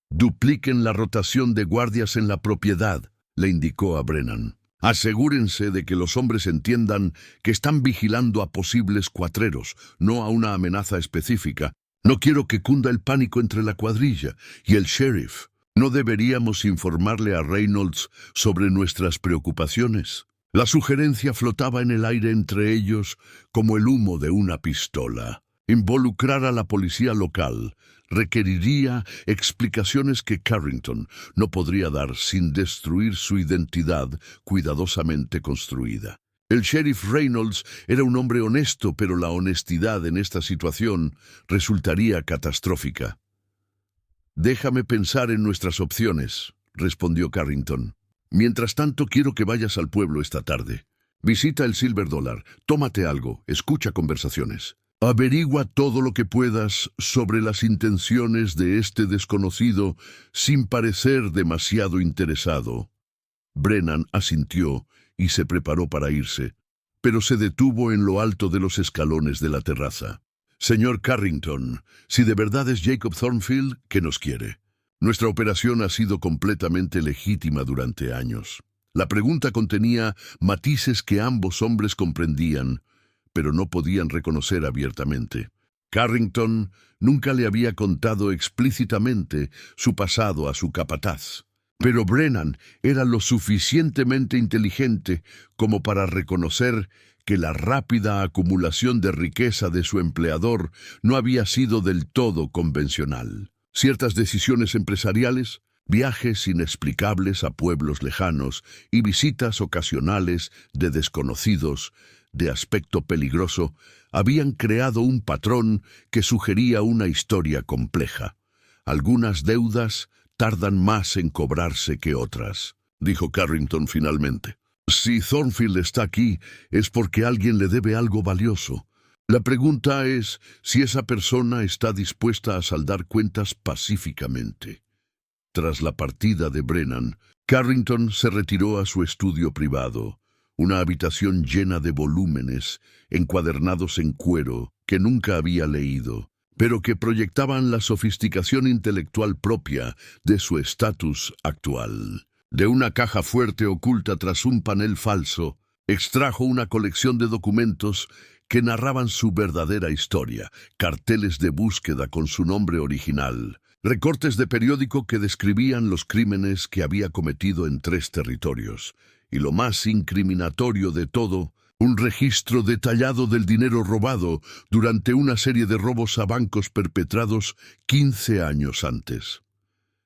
S1: «Dupliquen la rotación de guardias en la propiedad», le indicó a Brennan. «Asegúrense de que los hombres entiendan que están vigilando a posibles cuatreros, no a una amenaza específica. No quiero que cunda el pánico entre la cuadrilla y el sheriff. ¿No deberíamos informarle a Reynolds sobre nuestras preocupaciones?» La sugerencia flotaba en el aire entre ellos como el humo de una pistola. Involucrar a la policía local requeriría explicaciones que Carrington no podría dar sin destruir su identidad cuidadosamente construida. El sheriff Reynolds era un hombre honesto, pero la honestidad en esta situación resultaría catastrófica. «Déjame pensar en nuestras opciones», respondió Carrington. «Mientras tanto, quiero que vayas al pueblo esta tarde. Visita el Silver Dollar, tómate algo, escucha conversaciones. Averigua todo lo que puedas sobre las intenciones de este desconocido sin parecer demasiado interesado». Brennan asintió y se preparó para irse, pero se detuvo en lo alto de los escalones de la terraza. «Señor Carrington, si de verdad es Jacob Thornfield, ¿qué nos quiere? Nuestra operación ha sido completamente legítima durante años». La pregunta contenía matices que ambos hombres comprendían, pero no podían reconocer abiertamente. Carrington nunca le había contado explícitamente su pasado a su capataz, pero Brennan era lo suficientemente inteligente como para reconocer que la rápida acumulación de riqueza de su empleador no había sido del todo convencional. Ciertas decisiones empresariales, viajes inexplicables a pueblos lejanos y visitas ocasionales de desconocidos de aspecto peligroso habían creado un patrón que sugería una historia compleja. Algunas deudas tardan más en cobrarse que otras, dijo Carrington finalmente. Si Thornfield está aquí, es porque alguien le debe algo valioso. La pregunta es si esa persona está dispuesta a saldar cuentas pacíficamente. Tras la partida de Brennan, Carrington se retiró a su estudio privado, una habitación llena de volúmenes, encuadernados en cuero, que nunca había leído, pero que proyectaban la sofisticación intelectual propia de su estatus actual. De una caja fuerte oculta tras un panel falso, extrajo una colección de documentos que narraban su verdadera historia, carteles de búsqueda con su nombre original, recortes de periódico que describían los crímenes que había cometido en 3 territorios, y lo más incriminatorio de todo, un registro detallado del dinero robado durante una serie de robos a bancos perpetrados 15 años antes.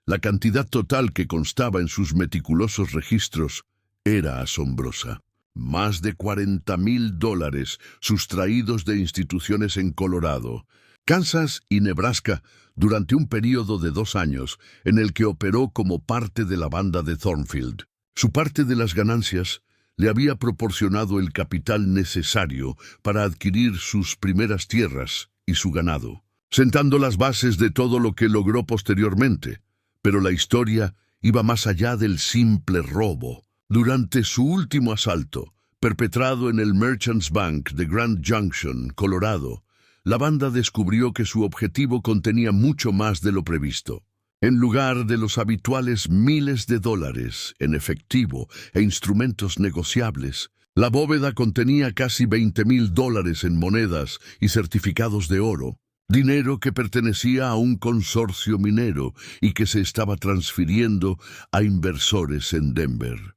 S1: La cantidad total que constaba en sus meticulosos registros era asombrosa. Más de $40,000 sustraídos de instituciones en Colorado, Kansas y Nebraska durante un período de 2 años en el que operó como parte de la banda de Thornfield. Su parte de las ganancias le había proporcionado el capital necesario para adquirir sus primeras tierras y su ganado, sentando las bases de todo lo que logró posteriormente. Pero la historia iba más allá del simple robo. Durante su último asalto, perpetrado en el Merchants Bank de Grand Junction, Colorado, la banda descubrió que su objetivo contenía mucho más de lo previsto. En lugar de los habituales miles de dólares en efectivo e instrumentos negociables, la bóveda contenía casi $20,000 en monedas y certificados de oro, dinero que pertenecía a un consorcio minero y que se estaba transfiriendo a inversores en Denver.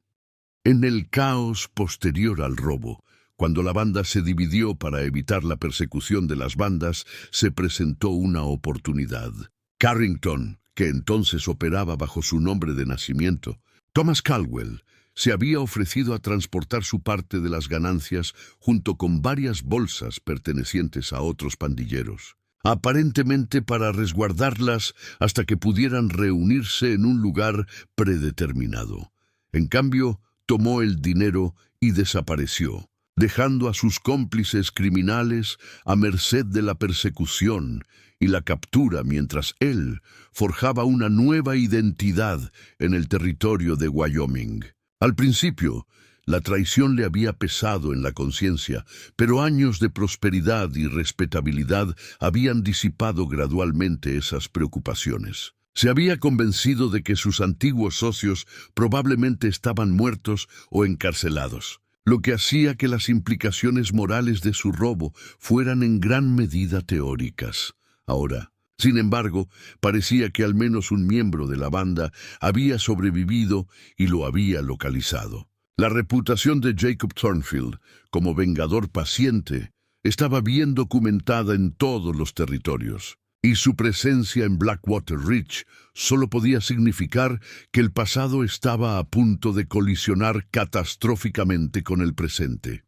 S1: En el caos posterior al robo, cuando la banda se dividió para evitar la persecución de las bandas, se presentó una oportunidad. Carrington, que entonces operaba bajo su nombre de nacimiento, Thomas Caldwell, se había ofrecido a transportar su parte de las ganancias junto con varias bolsas pertenecientes a otros pandilleros, aparentemente para resguardarlas hasta que pudieran reunirse en un lugar predeterminado. En cambio, tomó el dinero y desapareció, dejando a sus cómplices criminales a merced de la persecución y la captura mientras él forjaba una nueva identidad en el territorio de Wyoming. Al principio, la traición le había pesado en la conciencia, pero años de prosperidad y respetabilidad habían disipado gradualmente esas preocupaciones. Se había convencido de que sus antiguos socios probablemente estaban muertos o encarcelados, lo que hacía que las implicaciones morales de su robo fueran en gran medida teóricas. Ahora, sin embargo, parecía que al menos un miembro de la banda había sobrevivido y lo había localizado. La reputación de Jacob Thornfield como vengador paciente estaba bien documentada en todos los territorios, y su presencia en Blackwater Ridge solo podía significar que el pasado estaba a punto de colisionar catastróficamente con el presente.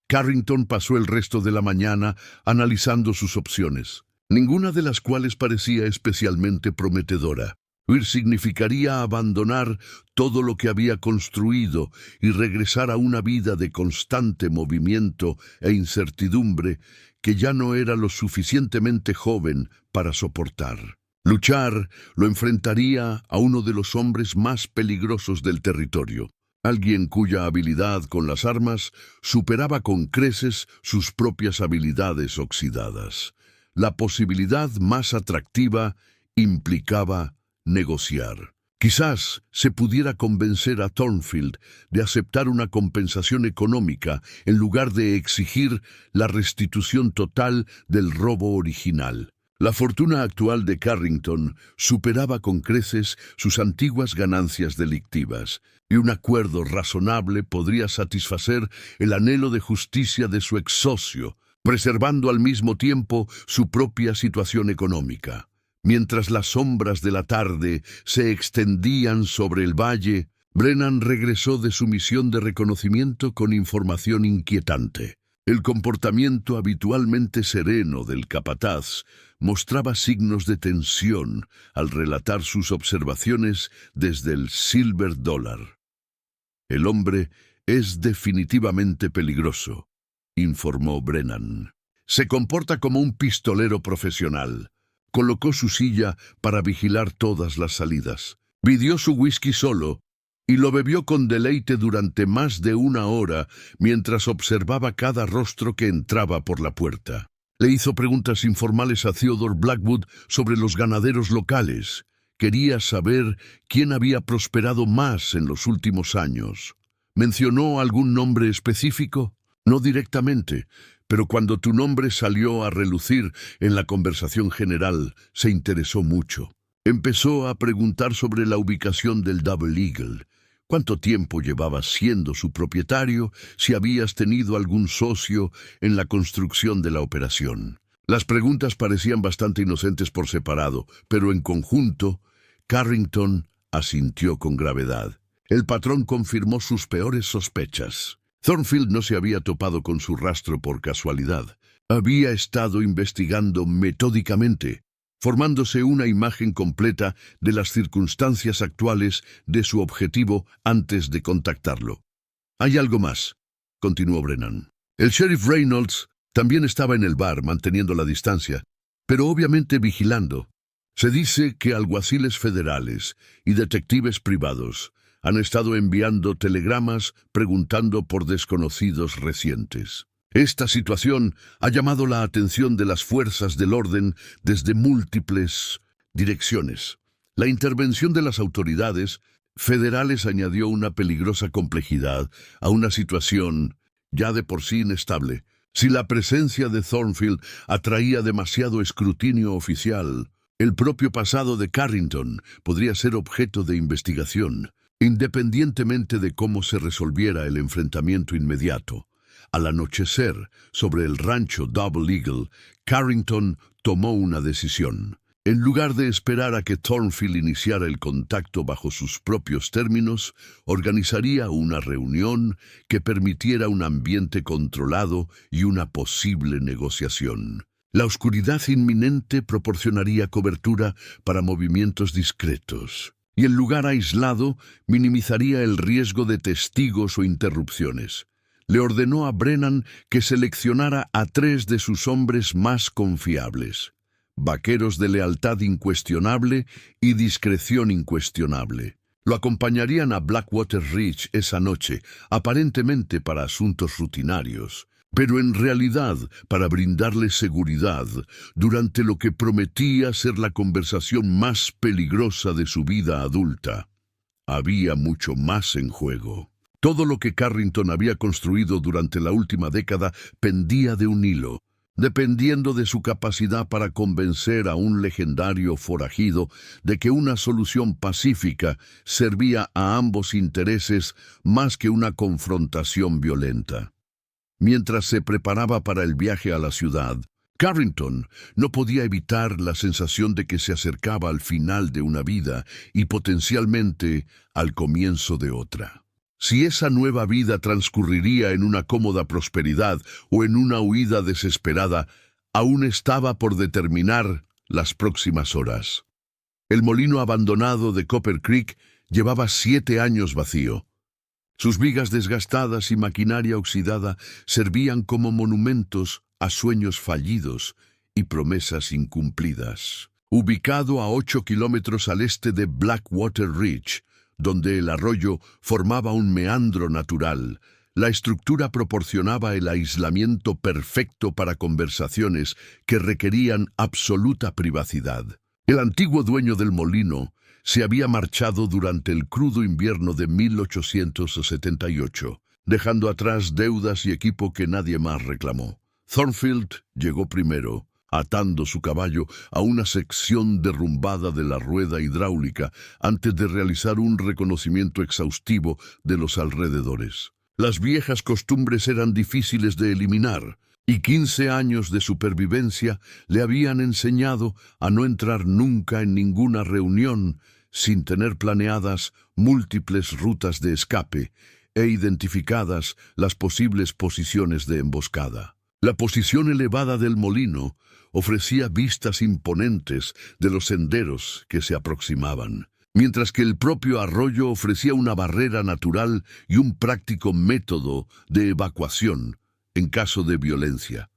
S1: Carrington pasó el resto de la mañana analizando sus opciones, ninguna de las cuales parecía especialmente prometedora. Huir significaría abandonar todo lo que había construido y regresar a una vida de constante movimiento e incertidumbre que ya no era lo suficientemente joven para soportar. Luchar lo enfrentaría a uno de los hombres más peligrosos del territorio, alguien cuya habilidad con las armas superaba con creces sus propias habilidades oxidadas. La posibilidad más atractiva implicaba negociar. Quizás se pudiera convencer a Thornfield de aceptar una compensación económica en lugar de exigir la restitución total del robo original. La fortuna actual de Carrington superaba con creces sus antiguas ganancias delictivas, y un acuerdo razonable podría satisfacer el anhelo de justicia de su ex socio, preservando al mismo tiempo su propia situación económica. Mientras las sombras de la tarde se extendían sobre el valle, Brennan regresó de su misión de reconocimiento con información inquietante. El comportamiento habitualmente sereno del capataz mostraba signos de tensión al relatar sus observaciones desde el Silver Dollar. «El hombre es definitivamente peligroso», informó Brennan. «Se comporta como un pistolero profesional. Colocó su silla para vigilar todas las salidas. Pidió su whisky solo y lo bebió con deleite durante más de 1 hora mientras observaba cada rostro que entraba por la puerta. Le hizo preguntas informales a Theodore Blackwood sobre los ganaderos locales. Quería saber quién había prosperado más en los últimos años. ¿Mencionó algún nombre específico? No directamente, pero cuando tu nombre salió a relucir en la conversación general, se interesó mucho. Empezó a preguntar sobre la ubicación del Double Eagle. ¿Cuánto tiempo llevabas siendo su propietario? Si habías tenido algún socio en la construcción de la operación. Las preguntas parecían bastante inocentes por separado, pero en conjunto, Carrington asintió con gravedad. El patrón confirmó sus peores sospechas. Thornfield no se había topado con su rastro por casualidad. Había estado investigando metódicamente, formándose una imagen completa de las circunstancias actuales de su objetivo antes de contactarlo. «Hay algo más», continuó Brennan. «El sheriff Reynolds también estaba en el bar manteniendo la distancia, pero obviamente vigilando. Se dice que alguaciles federales y detectives privados han estado enviando telegramas preguntando por desconocidos recientes. Esta situación ha llamado la atención de las fuerzas del orden desde múltiples direcciones. La intervención de las autoridades federales añadió una peligrosa complejidad a una situación ya de por sí inestable. Si la presencia de Thornfield atraía demasiado escrutinio oficial, el propio pasado de Carrington podría ser objeto de investigación, independientemente de cómo se resolviera el enfrentamiento inmediato. Al anochecer, sobre el rancho Double Eagle, Carrington tomó una decisión. En lugar de esperar a que Thornfield iniciara el contacto bajo sus propios términos, organizaría una reunión que permitiera un ambiente controlado y una posible negociación. La oscuridad inminente proporcionaría cobertura para movimientos discretos, y el lugar aislado minimizaría el riesgo de testigos o interrupciones. Le ordenó a Brennan que seleccionara a 3 de sus hombres más confiables, vaqueros de lealtad incuestionable y discreción incuestionable. Lo acompañarían a Blackwater Ridge esa noche, aparentemente para asuntos rutinarios, pero en realidad para brindarle seguridad durante lo que prometía ser la conversación más peligrosa de su vida adulta. Había mucho más en juego. Todo lo que Carrington había construido durante la última década pendía de un hilo, dependiendo de su capacidad para convencer a un legendario forajido de que una solución pacífica servía a ambos intereses más que una confrontación violenta. Mientras se preparaba para el viaje a la ciudad, Carrington no podía evitar la sensación de que se acercaba al final de una vida y potencialmente al comienzo de otra. Si esa nueva vida transcurriría en una cómoda prosperidad o en una huida desesperada, aún estaba por determinar las próximas horas. El molino abandonado de Copper Creek llevaba 7 años vacío. Sus vigas desgastadas y maquinaria oxidada servían como monumentos a sueños fallidos y promesas incumplidas. Ubicado a 8 kilómetros al este de Blackwater Ridge, donde el arroyo formaba un meandro natural, la estructura proporcionaba el aislamiento perfecto para conversaciones que requerían absoluta privacidad. El antiguo dueño del molino se había marchado durante el crudo invierno de 1878, dejando atrás deudas y equipo que nadie más reclamó. Thornfield llegó primero, atando su caballo a una sección derrumbada de la rueda hidráulica antes de realizar un reconocimiento exhaustivo de los alrededores. Las viejas costumbres eran difíciles de eliminar, y 15 años de supervivencia le habían enseñado a no entrar nunca en ninguna reunión sin tener planeadas múltiples rutas de escape, e identificadas las posibles posiciones de emboscada. La posición elevada del molino ofrecía vistas imponentes de los senderos que se aproximaban, mientras que el propio arroyo ofrecía una barrera natural y un práctico método de evacuación en caso de violencia.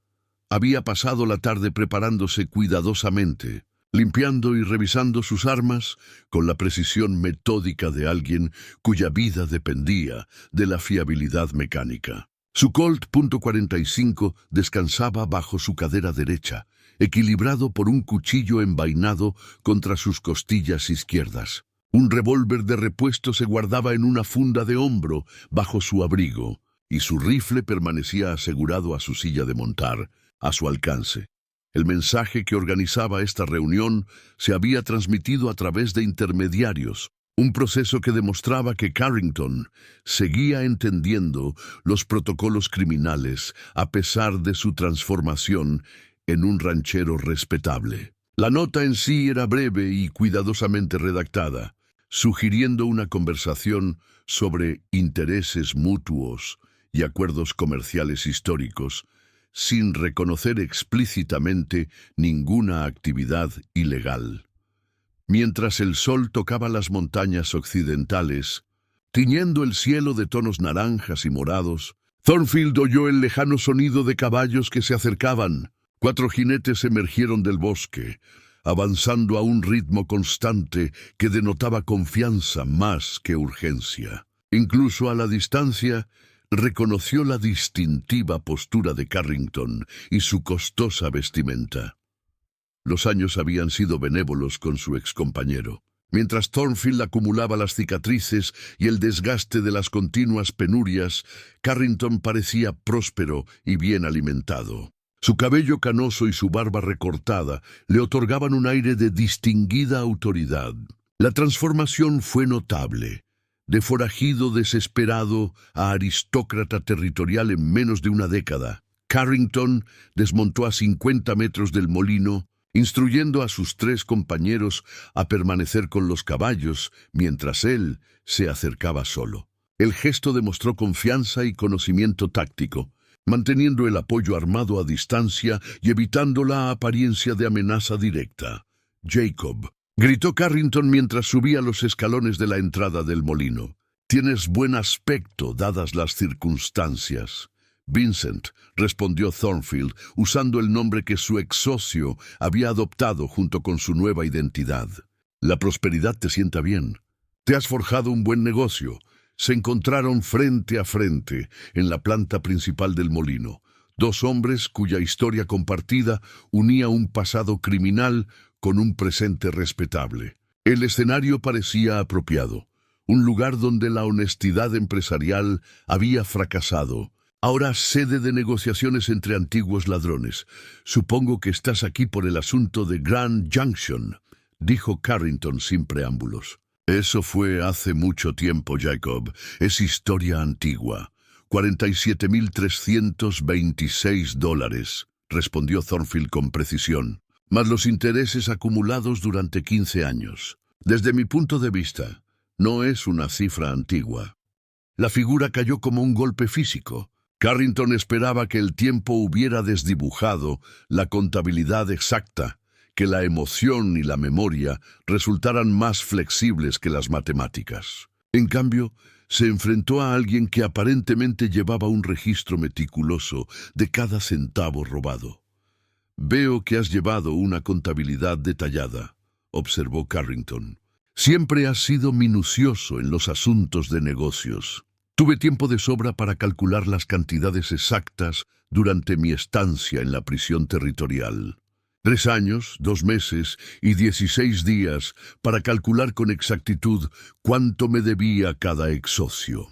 S1: Había pasado la tarde preparándose cuidadosamente, limpiando y revisando sus armas con la precisión metódica de alguien cuya vida dependía de la fiabilidad mecánica. Su Colt .45 descansaba bajo su cadera derecha, equilibrado por un cuchillo envainado contra sus costillas izquierdas. Un revólver de repuesto se guardaba en una funda de hombro bajo su abrigo, y su rifle permanecía asegurado a su silla de montar, a su alcance. El mensaje que organizaba esta reunión se había transmitido a través de intermediarios, un proceso que demostraba que Carrington seguía entendiendo los protocolos criminales a pesar de su transformación en un ranchero respetable. La nota en sí era breve y cuidadosamente redactada, sugiriendo una conversación sobre intereses mutuos y acuerdos comerciales históricos, sin reconocer explícitamente ninguna actividad ilegal. Mientras el sol tocaba las montañas occidentales, tiñendo el cielo de tonos naranjas y morados, Thornfield oyó el lejano sonido de caballos que se acercaban. 4 jinetes emergieron del bosque, avanzando a un ritmo constante que denotaba confianza más que urgencia. Incluso a la distancia, reconoció la distintiva postura de Carrington y su costosa vestimenta. Los años habían sido benévolos con su excompañero. Mientras Thornfield acumulaba las cicatrices y el desgaste de las continuas penurias, Carrington parecía próspero y bien alimentado. Su cabello canoso y su barba recortada le otorgaban un aire de distinguida autoridad. La transformación fue notable. De forajido desesperado a aristócrata territorial en menos de una década, Carrington desmontó a 50 metros del molino, instruyendo a sus 3 compañeros a permanecer con los caballos mientras él se acercaba solo. El gesto demostró confianza y conocimiento táctico, manteniendo el apoyo armado a distancia y evitando la apariencia de amenaza directa. «Jacob», gritó Carrington mientras subía los escalones de la entrada del molino. «Tienes buen aspecto, dadas las circunstancias». «Vincent», respondió Thornfield, usando el nombre que su ex socio había adoptado junto con su nueva identidad. «La prosperidad te sienta bien. Te has forjado un buen negocio». Se encontraron frente a frente en la planta principal del molino, 2 hombres cuya historia compartida unía un pasado criminal con un presente respetable. El escenario parecía apropiado, un lugar donde la honestidad empresarial había fracasado, ahora sede de negociaciones entre antiguos ladrones. «Supongo que estás aquí por el asunto de Grand Junction», dijo Carrington sin preámbulos. «Eso fue hace mucho tiempo, Jacob. Es historia antigua. $47,326, respondió Thornfield con precisión, más los intereses acumulados durante 15 años. Desde mi punto de vista, no es una cifra antigua». La figura cayó como un golpe físico. Carrington esperaba que el tiempo hubiera desdibujado la contabilidad exacta, que la emoción y la memoria resultaran más flexibles que las matemáticas. En cambio, se enfrentó a alguien que aparentemente llevaba un registro meticuloso de cada centavo robado. «Veo que has llevado una contabilidad detallada», observó Carrington. «Siempre has sido minucioso en los asuntos de negocios. Tuve tiempo de sobra para calcular las cantidades exactas durante mi estancia en la prisión territorial. 3 años, 2 meses y 16 días para calcular con exactitud cuánto me debía cada ex socio».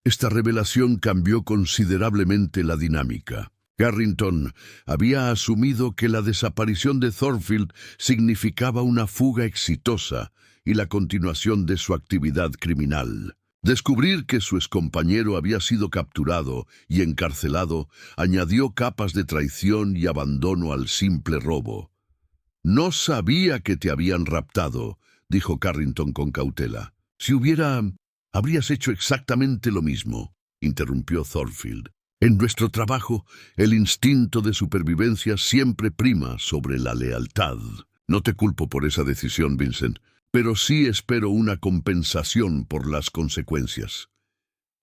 S1: Esta revelación cambió considerablemente la dinámica. Carrington había asumido que la desaparición de Thornfield significaba una fuga exitosa y la continuación de su actividad criminal. Descubrir que su excompañero había sido capturado y encarcelado añadió capas de traición y abandono al simple robo. «No sabía que te habían raptado», dijo Carrington con cautela. «Si hubiera Habrías hecho exactamente lo mismo, interrumpió Thornfield. En nuestro trabajo, el instinto de supervivencia siempre prima sobre la lealtad. No te culpo por esa decisión, Vincent, pero sí espero una compensación por las consecuencias.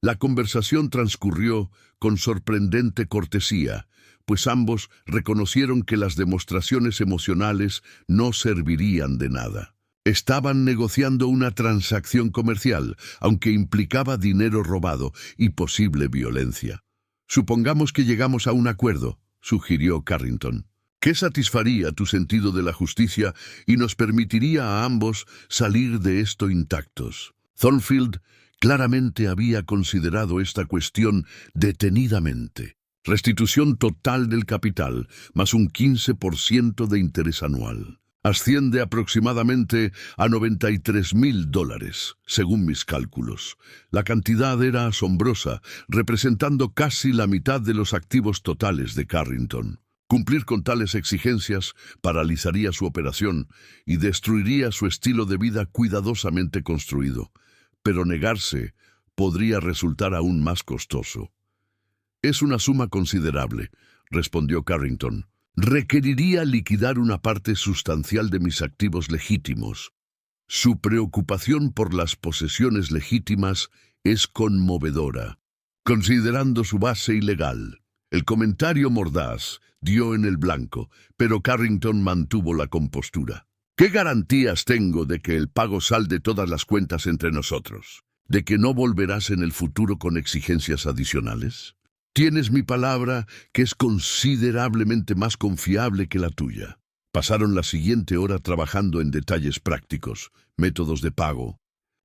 S1: La conversación transcurrió con sorprendente cortesía, pues ambos reconocieron que las demostraciones emocionales no servirían de nada. Estaban negociando una transacción comercial, aunque implicaba dinero robado y posible violencia. Supongamos que llegamos a un acuerdo, sugirió Carrington, que satisfaría tu sentido de la justicia y nos permitiría a ambos salir de esto intactos. Thornfield claramente había considerado esta cuestión detenidamente. Restitución total del capital, más un 15% de interés anual. Asciende aproximadamente a $93,000, según mis cálculos. La cantidad era asombrosa, representando casi la mitad de los activos totales de Carrington. Cumplir con tales exigencias paralizaría su operación y destruiría su estilo de vida cuidadosamente construido. Pero negarse podría resultar aún más costoso. Es una suma considerable, respondió Carrington. Requeriría liquidar una parte sustancial de mis activos legítimos. Su preocupación por las posesiones legítimas es conmovedora, considerando su base ilegal. El comentario mordaz dio en el blanco, pero Carrington mantuvo la compostura. ¿Qué garantías tengo de que el pago salde todas las cuentas entre nosotros? ¿De que no volverás en el futuro con exigencias adicionales? Tienes mi palabra que es considerablemente más confiable que la tuya. Pasaron la siguiente hora trabajando en detalles prácticos, métodos de pago,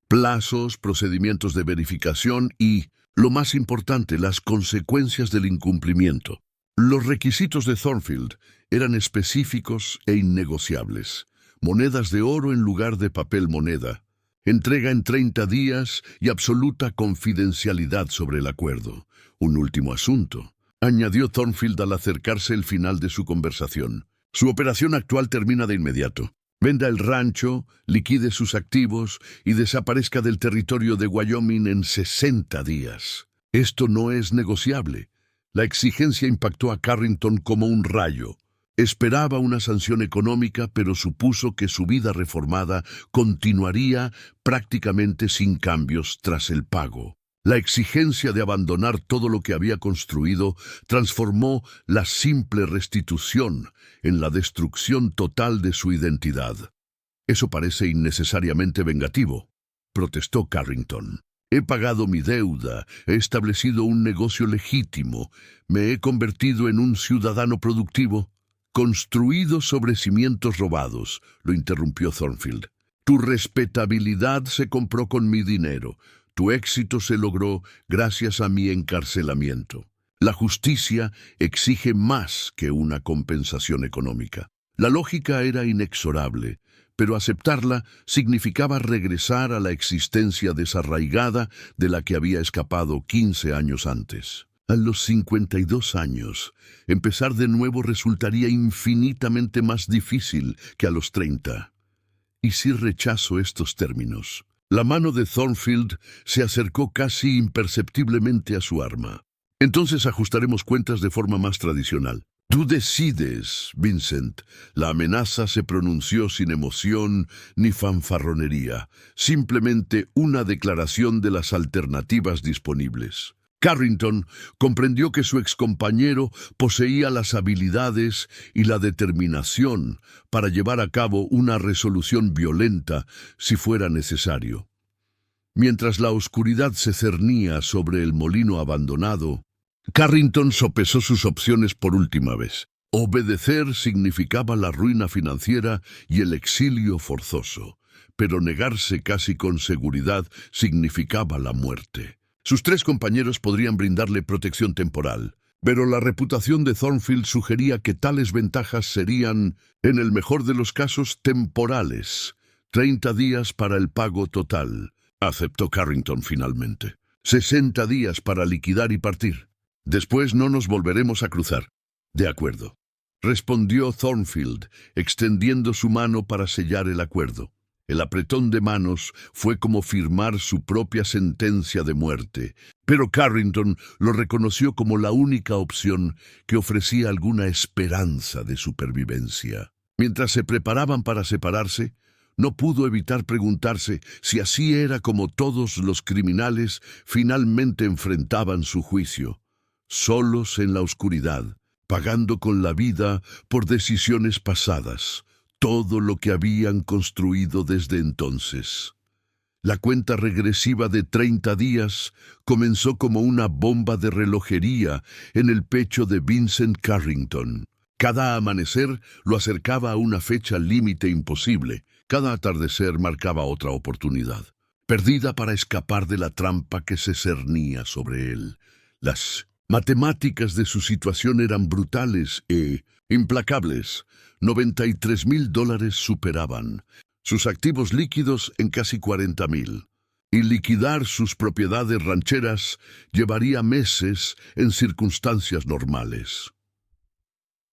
S1: plazos, procedimientos de verificación y, lo más importante, las consecuencias del incumplimiento. Los requisitos de Thornfield eran específicos e innegociables. Monedas de oro en lugar de papel moneda. Entrega en 30 días y absoluta confidencialidad sobre el acuerdo. Un último asunto, añadió Thornfield al acercarse el final de su conversación. Su operación actual termina de inmediato. Venda el rancho, liquide sus activos y desaparezca del territorio de Wyoming en 60 días. Esto no es negociable. La exigencia impactó a Carrington como un rayo. Esperaba una sanción económica, pero supuso que su vida reformada continuaría prácticamente sin cambios tras el pago. La exigencia de abandonar todo lo que había construido transformó la simple restitución en la destrucción total de su identidad. Eso parece innecesariamente vengativo, protestó Carrington. He pagado mi deuda, he establecido un negocio legítimo, me he convertido en un ciudadano productivo. Construido sobre cimientos robados, lo interrumpió Thornfield. Tu respetabilidad se compró con mi dinero. Tu éxito se logró gracias a mi encarcelamiento. La justicia exige más que una compensación económica. La lógica era inexorable, pero aceptarla significaba regresar a la existencia desarraigada de la que había escapado 15 años antes. A los 52 años, empezar de nuevo resultaría infinitamente más difícil que a los 30. ¿Y si rechazo estos términos? La mano de Thornfield se acercó casi imperceptiblemente a su arma. Entonces ajustaremos cuentas de forma más tradicional. Tú decides, Vincent. La amenaza se pronunció sin emoción ni fanfarronería, simplemente una declaración de las alternativas disponibles. Carrington comprendió que su excompañero poseía las habilidades y la determinación para llevar a cabo una resolución violenta si fuera necesario. Mientras la oscuridad se cernía sobre el molino abandonado, Carrington sopesó sus opciones por última vez. Obedecer significaba la ruina financiera y el exilio forzoso, pero negarse casi con seguridad significaba la muerte. Sus 3 compañeros podrían brindarle protección temporal, pero la reputación de Thornfield sugería que tales ventajas serían, en el mejor de los casos, temporales. 30 días para el pago total, aceptó Carrington finalmente. 60 días para liquidar y partir. Después no nos volveremos a cruzar. De acuerdo, respondió Thornfield, extendiendo su mano para sellar el acuerdo. El apretón de manos fue como firmar su propia sentencia de muerte, pero Carrington lo reconoció como la única opción que ofrecía alguna esperanza de supervivencia. Mientras se preparaban para separarse, no pudo evitar preguntarse si así era como todos los criminales finalmente enfrentaban su juicio, solos en la oscuridad, pagando con la vida por decisiones pasadas, todo lo que habían construido desde entonces. La cuenta regresiva de 30 días comenzó como una bomba de relojería en el pecho de Vincent Carrington. Cada amanecer lo acercaba a una fecha límite imposible. Cada atardecer marcaba otra oportunidad, perdida para escapar de la trampa que se cernía sobre él. Las matemáticas de su situación eran brutales e implacables. $93,000 superaban sus activos líquidos en casi 40,000. Y liquidar sus propiedades rancheras llevaría meses en circunstancias normales.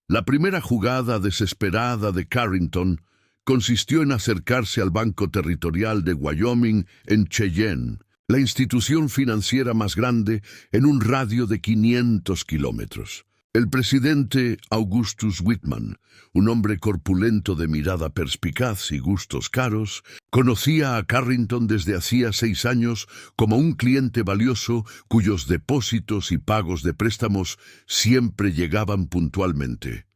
S1: La primera jugada desesperada de Carrington consistió en acercarse al Banco Territorial de Wyoming en Cheyenne, la institución financiera más grande en un radio de 500 kilómetros. El presidente Augustus Whitman, un hombre corpulento de mirada perspicaz y gustos caros, conocía a Carrington desde hacía 6 años como un cliente valioso cuyos depósitos y pagos de préstamos siempre llegaban puntualmente.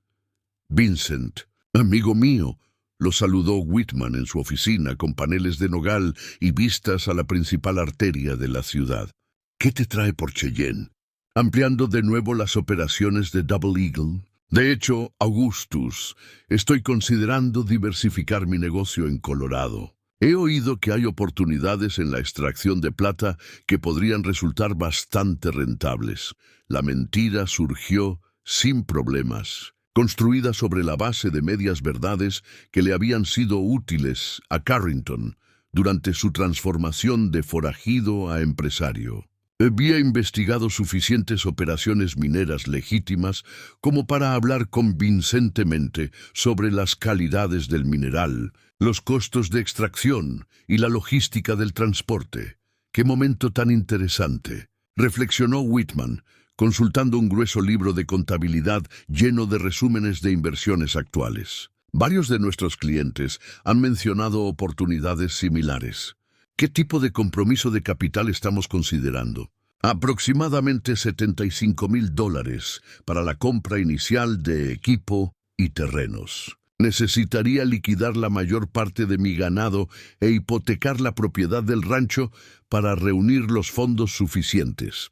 S1: «Vincent, amigo mío», lo saludó Whitman en su oficina con paneles de nogal y vistas a la principal arteria de la ciudad. «¿Qué te trae por Cheyenne? ¿Ampliando de nuevo las operaciones de Double Eagle?» «De hecho, Augustus, estoy considerando diversificar mi negocio en Colorado. He oído que hay oportunidades en la extracción de plata que podrían resultar bastante rentables». La mentira surgió sin problemas, construida sobre la base de medias verdades que le habían sido útiles a Carrington durante su transformación de forajido a empresario. Había investigado suficientes operaciones mineras legítimas como para hablar convincentemente sobre las calidades del mineral, los costos de extracción y la logística del transporte. ¡Qué momento tan interesante!, reflexionó Whitman, consultando un grueso libro de contabilidad lleno de resúmenes de inversiones actuales. Varios de nuestros clientes han mencionado oportunidades similares. ¿Qué tipo de compromiso de capital estamos considerando? Aproximadamente $75,000 para la compra inicial de equipo y terrenos. Necesitaría liquidar la mayor parte de mi ganado e hipotecar la propiedad del rancho para reunir los fondos suficientes.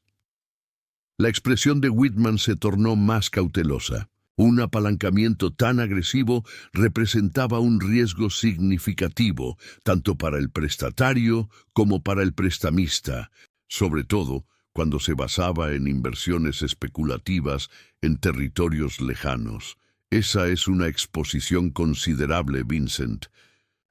S1: La expresión de Whitman se tornó más cautelosa. Un apalancamiento tan agresivo representaba un riesgo significativo, tanto para el prestatario como para el prestamista, sobre todo cuando se basaba en inversiones especulativas en territorios lejanos. Esa es una exposición considerable, Vincent.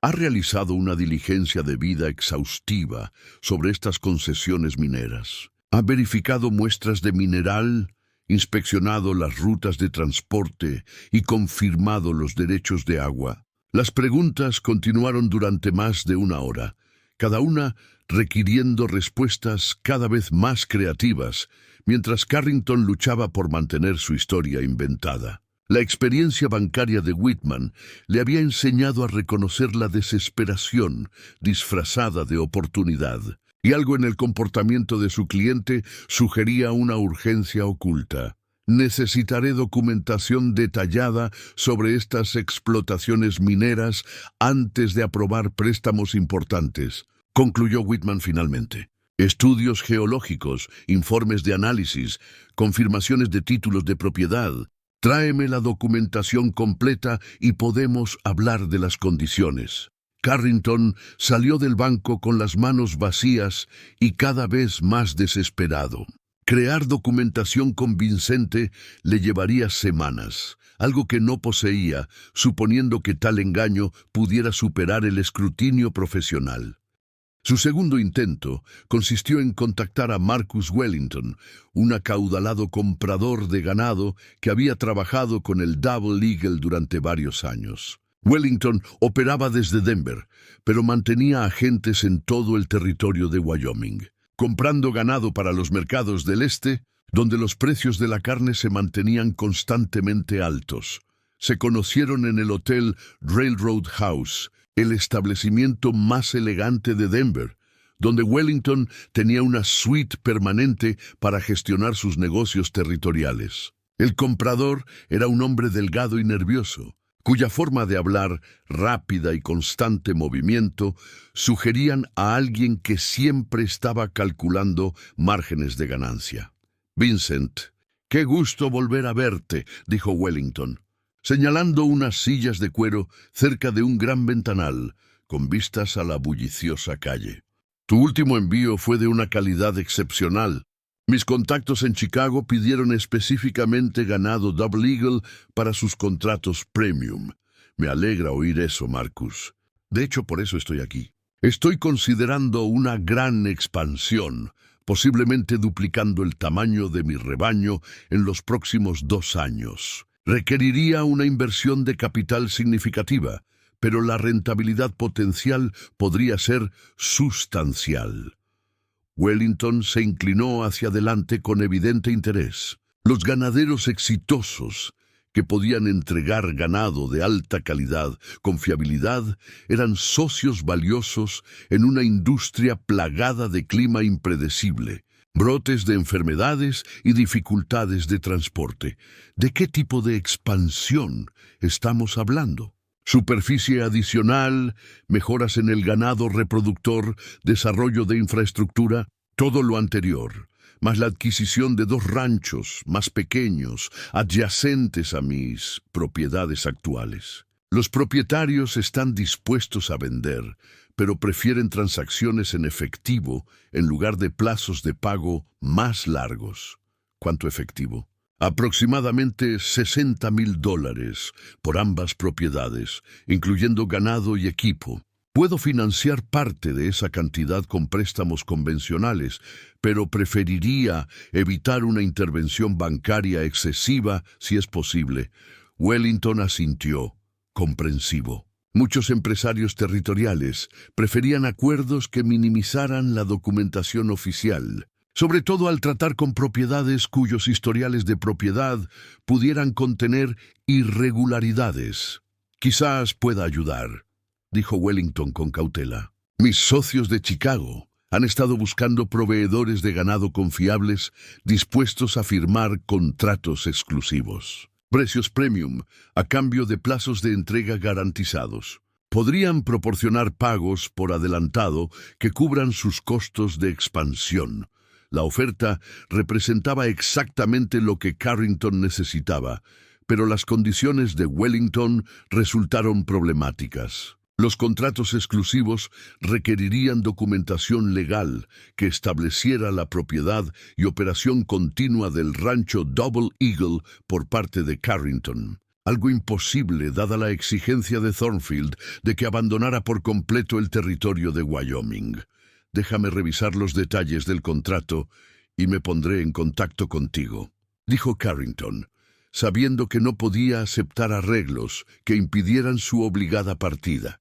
S1: ¿Ha realizado una diligencia de vida exhaustiva sobre estas concesiones mineras? ¿Ha verificado muestras de mineral, inspeccionado las rutas de transporte y confirmado los derechos de agua? Las preguntas continuaron durante más de 1 hora, cada una requiriendo respuestas cada vez más creativas, mientras Carrington luchaba por mantener su historia inventada. La experiencia bancaria de Whitman le había enseñado a reconocer la desesperación disfrazada de oportunidad, y algo en el comportamiento de su cliente sugería una urgencia oculta. Necesitaré documentación detallada sobre estas explotaciones mineras antes de aprobar préstamos importantes, concluyó Whitman finalmente. Estudios geológicos, informes de análisis, confirmaciones de títulos de propiedad. Tráeme la documentación completa y podemos hablar de las condiciones. Carrington salió del banco con las manos vacías y cada vez más desesperado. Crear documentación convincente le llevaría semanas, algo que no poseía, suponiendo que tal engaño pudiera superar el escrutinio profesional. Su segundo intento consistió en contactar a Marcus Wellington, un acaudalado comprador de ganado que había trabajado con el Double Eagle durante varios años. Wellington operaba desde Denver, pero mantenía agentes en todo el territorio de Wyoming, comprando ganado para los mercados del este, donde los precios de la carne se mantenían constantemente altos. Se conocieron en el hotel Railroad House, el establecimiento más elegante de Denver, donde Wellington tenía una suite permanente para gestionar sus negocios territoriales. El comprador era un hombre delgado y nervioso, cuya forma de hablar, rápida y constante movimiento, sugerían a alguien que siempre estaba calculando márgenes de ganancia. «Vincent, qué gusto volver a verte», dijo Wellington, señalando unas sillas de cuero cerca de un gran ventanal, con vistas a la bulliciosa calle. «Tu último envío fue de una calidad excepcional. Mis contactos en Chicago pidieron específicamente ganado Double Eagle para sus contratos premium. Me alegra oír eso, Marcus. De hecho, por eso estoy aquí. Estoy considerando una gran expansión, posiblemente duplicando el tamaño de mi rebaño en los próximos 2 años. Requeriría una inversión de capital significativa, pero la rentabilidad potencial podría ser sustancial». Wellington se inclinó hacia adelante con evidente interés. Los ganaderos exitosos, que podían entregar ganado de alta calidad con fiabilidad, eran socios valiosos en una industria plagada de clima impredecible, brotes de enfermedades y dificultades de transporte. ¿De qué tipo de expansión estamos hablando? Superficie adicional, mejoras en el ganado reproductor, desarrollo de infraestructura, todo lo anterior, más la adquisición de 2 ranchos más pequeños, adyacentes a mis propiedades actuales. Los propietarios están dispuestos a vender, pero prefieren transacciones en efectivo en lugar de plazos de pago más largos. ¿Cuánto efectivo? Aproximadamente $60,000 por ambas propiedades, incluyendo ganado y equipo. Puedo financiar parte de esa cantidad con préstamos convencionales, pero preferiría evitar una intervención bancaria excesiva si es posible. Wellington asintió, comprensivo. Muchos empresarios territoriales preferían acuerdos que minimizaran la documentación oficial, sobre todo al tratar con propiedades cuyos historiales de propiedad pudieran contener irregularidades. «Quizás pueda ayudar», dijo Wellington con cautela. «Mis socios de Chicago han estado buscando proveedores de ganado confiables dispuestos a firmar contratos exclusivos. Precios premium a cambio de plazos de entrega garantizados. Podrían proporcionar pagos por adelantado que cubran sus costos de expansión». La oferta representaba exactamente lo que Carrington necesitaba, pero las condiciones de Wellington resultaron problemáticas. Los contratos exclusivos requerirían documentación legal que estableciera la propiedad y operación continua del rancho Double Eagle por parte de Carrington. Algo imposible dada la exigencia de Thornfield de que abandonara por completo el territorio de Wyoming. «Déjame revisar los detalles del contrato y me pondré en contacto contigo», dijo Carrington, sabiendo que no podía aceptar arreglos que impidieran su obligada partida.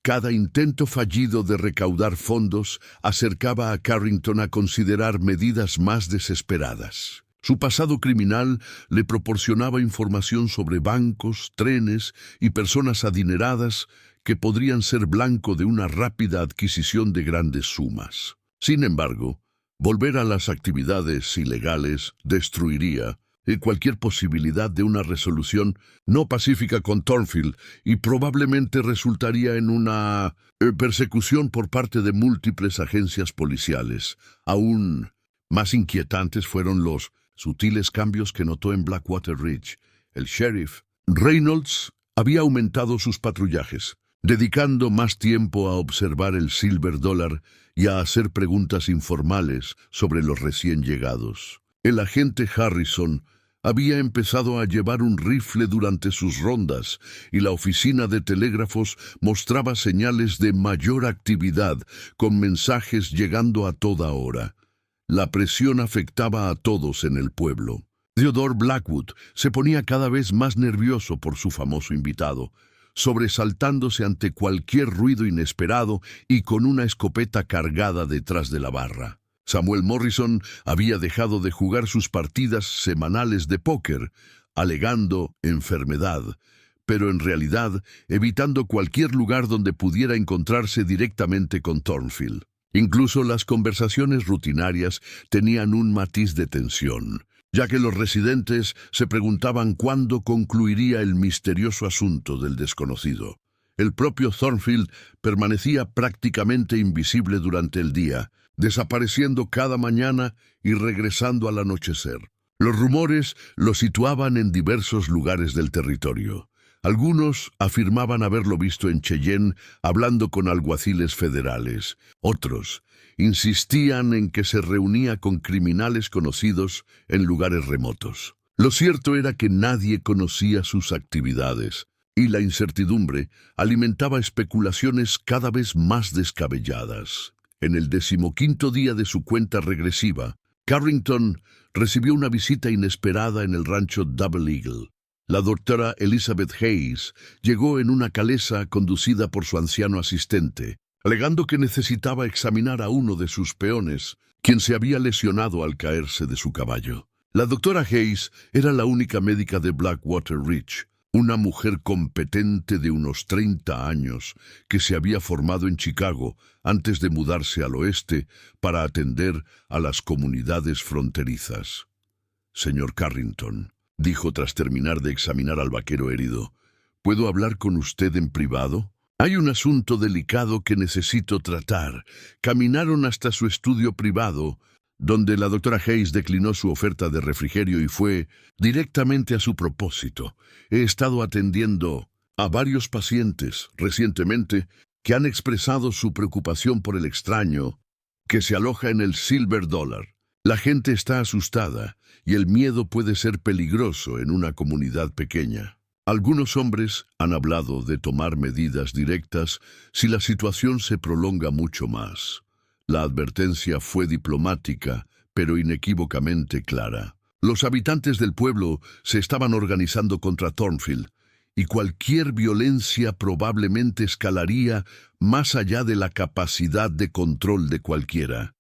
S1: Cada intento fallido de recaudar fondos acercaba a Carrington a considerar medidas más desesperadas. Su pasado criminal le proporcionaba información sobre bancos, trenes y personas adineradas que podrían ser blanco de una rápida adquisición de grandes sumas. Sin embargo, volver a las actividades ilegales destruiría cualquier posibilidad de una resolución no pacífica con Thornfield y probablemente resultaría en una persecución por parte de múltiples agencias policiales. Aún más inquietantes fueron los sutiles cambios que notó en Blackwater Ridge. El sheriff Reynolds había aumentado sus patrullajes, dedicando más tiempo a observar el Silver Dollar y a hacer preguntas informales sobre los recién llegados. El agente Harrison había empezado a llevar un rifle durante sus rondas y la oficina de telégrafos mostraba señales de mayor actividad, con mensajes llegando a toda hora. La presión afectaba a todos en el pueblo. Theodore Blackwood se ponía cada vez más nervioso por su famoso invitado. sobresaltándose ante cualquier ruido inesperado y con una escopeta cargada detrás de la barra. Samuel Morrison había dejado de jugar sus partidas semanales de póker, alegando enfermedad, pero en realidad evitando cualquier lugar donde pudiera encontrarse directamente con Thornfield. Incluso las conversaciones rutinarias tenían un matiz de tensión, ya que los residentes se preguntaban cuándo concluiría el misterioso asunto del desconocido. El propio Thornfield permanecía prácticamente invisible durante el día, desapareciendo cada mañana y regresando al anochecer. Los rumores lo situaban en diversos lugares del territorio. Algunos afirmaban haberlo visto en Cheyenne hablando con alguaciles federales. Otros insistían en que se reunía con criminales conocidos en lugares remotos. Lo cierto era que nadie conocía sus actividades, y la incertidumbre alimentaba especulaciones cada vez más descabelladas. En el 15º día de su cuenta regresiva, Carrington recibió una visita inesperada en el rancho Double Eagle. La doctora Elizabeth Hayes llegó en una calesa conducida por su anciano asistente, alegando que necesitaba examinar a uno de sus peones, quien se había lesionado al caerse de su caballo. La doctora Hayes era la única médica de Blackwater Ridge, una mujer competente de unos 30 años que se había formado en Chicago antes de mudarse al oeste para atender a las comunidades fronterizas. «Señor Carrington», dijo tras terminar de examinar al vaquero herido, «¿puedo hablar con usted en privado? Hay un asunto delicado que necesito tratar». Caminaron hasta su estudio privado, donde la doctora Hayes declinó su oferta de refrigerio y fue directamente a su propósito. «He estado atendiendo a varios pacientes recientemente que han expresado su preocupación por el extraño que se aloja en el Silver Dollar. La gente está asustada y el miedo puede ser peligroso en una comunidad pequeña. Algunos hombres han hablado de tomar medidas directas si la situación se prolonga mucho más». La advertencia fue diplomática, pero inequívocamente clara. Los habitantes del pueblo se estaban organizando contra Thornfield, y cualquier violencia probablemente escalaría más allá de la capacidad de control de cualquiera.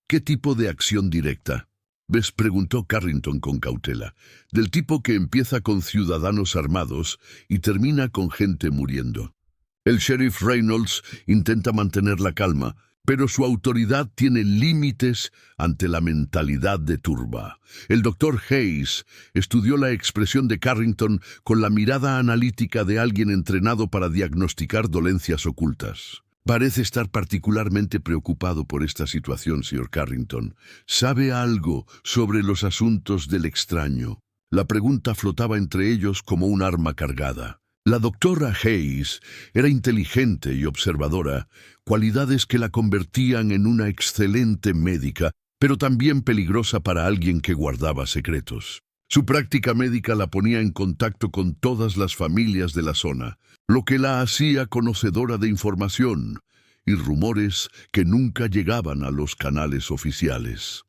S1: «¿Qué tipo de acción directa?» «¿Ves?», preguntó Carrington con cautela. «Del tipo que empieza con ciudadanos armados y termina con gente muriendo. El sheriff Reynolds intenta mantener la calma, pero su autoridad tiene límites ante la mentalidad de turba». El doctor Hayes estudió la expresión de Carrington con la mirada analítica de alguien entrenado para diagnosticar dolencias ocultas. «Parece estar particularmente preocupado por esta situación, señor Carrington. ¿Sabe algo sobre los asuntos del extraño?» La pregunta flotaba entre ellos como un arma cargada. La doctora Hayes era inteligente y observadora, cualidades que la convertían en una excelente médica, pero también peligrosa para alguien que guardaba secretos. Su práctica médica la ponía en contacto con todas las familias de la zona, lo que la hacía conocedora de información y rumores que nunca llegaban a los canales oficiales.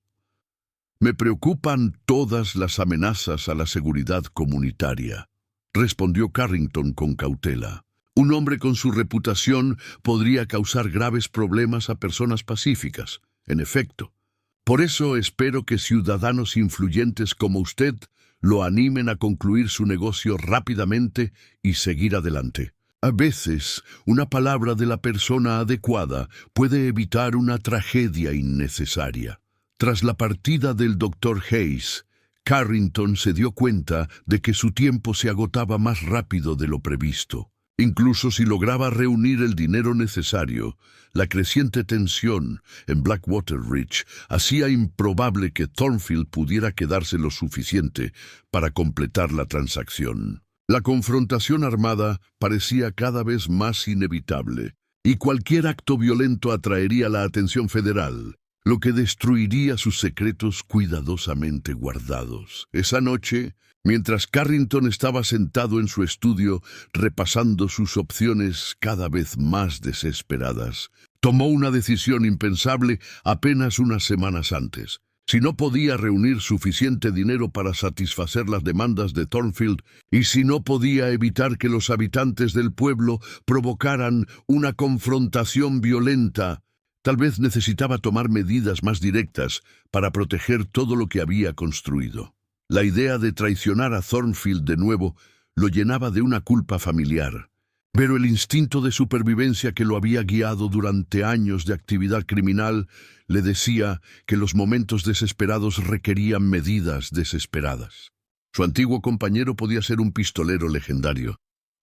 S1: «Me preocupan todas las amenazas a la seguridad comunitaria», respondió Carrington con cautela. «Un hombre con su reputación podría causar graves problemas a personas pacíficas, en efecto. Por eso espero que ciudadanos influyentes como usted lo animen a concluir su negocio rápidamente y seguir adelante. A veces, una palabra de la persona adecuada puede evitar una tragedia innecesaria». Tras la partida del Dr. Hayes, Carrington se dio cuenta de que su tiempo se agotaba más rápido de lo previsto. Incluso si lograba reunir el dinero necesario, la creciente tensión en Blackwater Ridge hacía improbable que Thornfield pudiera quedarse lo suficiente para completar la transacción. La confrontación armada parecía cada vez más inevitable, y cualquier acto violento atraería la atención federal, lo que destruiría sus secretos cuidadosamente guardados. Esa noche, mientras Carrington estaba sentado en su estudio repasando sus opciones cada vez más desesperadas, tomó una decisión impensable apenas unas semanas antes. Si no podía reunir suficiente dinero para satisfacer las demandas de Thornfield, y si no podía evitar que los habitantes del pueblo provocaran una confrontación violenta, tal vez necesitaba tomar medidas más directas para proteger todo lo que había construido. La idea de traicionar a Thornfield de nuevo lo llenaba de una culpa familiar. Pero el instinto de supervivencia que lo había guiado durante años de actividad criminal le decía que los momentos desesperados requerían medidas desesperadas. Su antiguo compañero podía ser un pistolero legendario,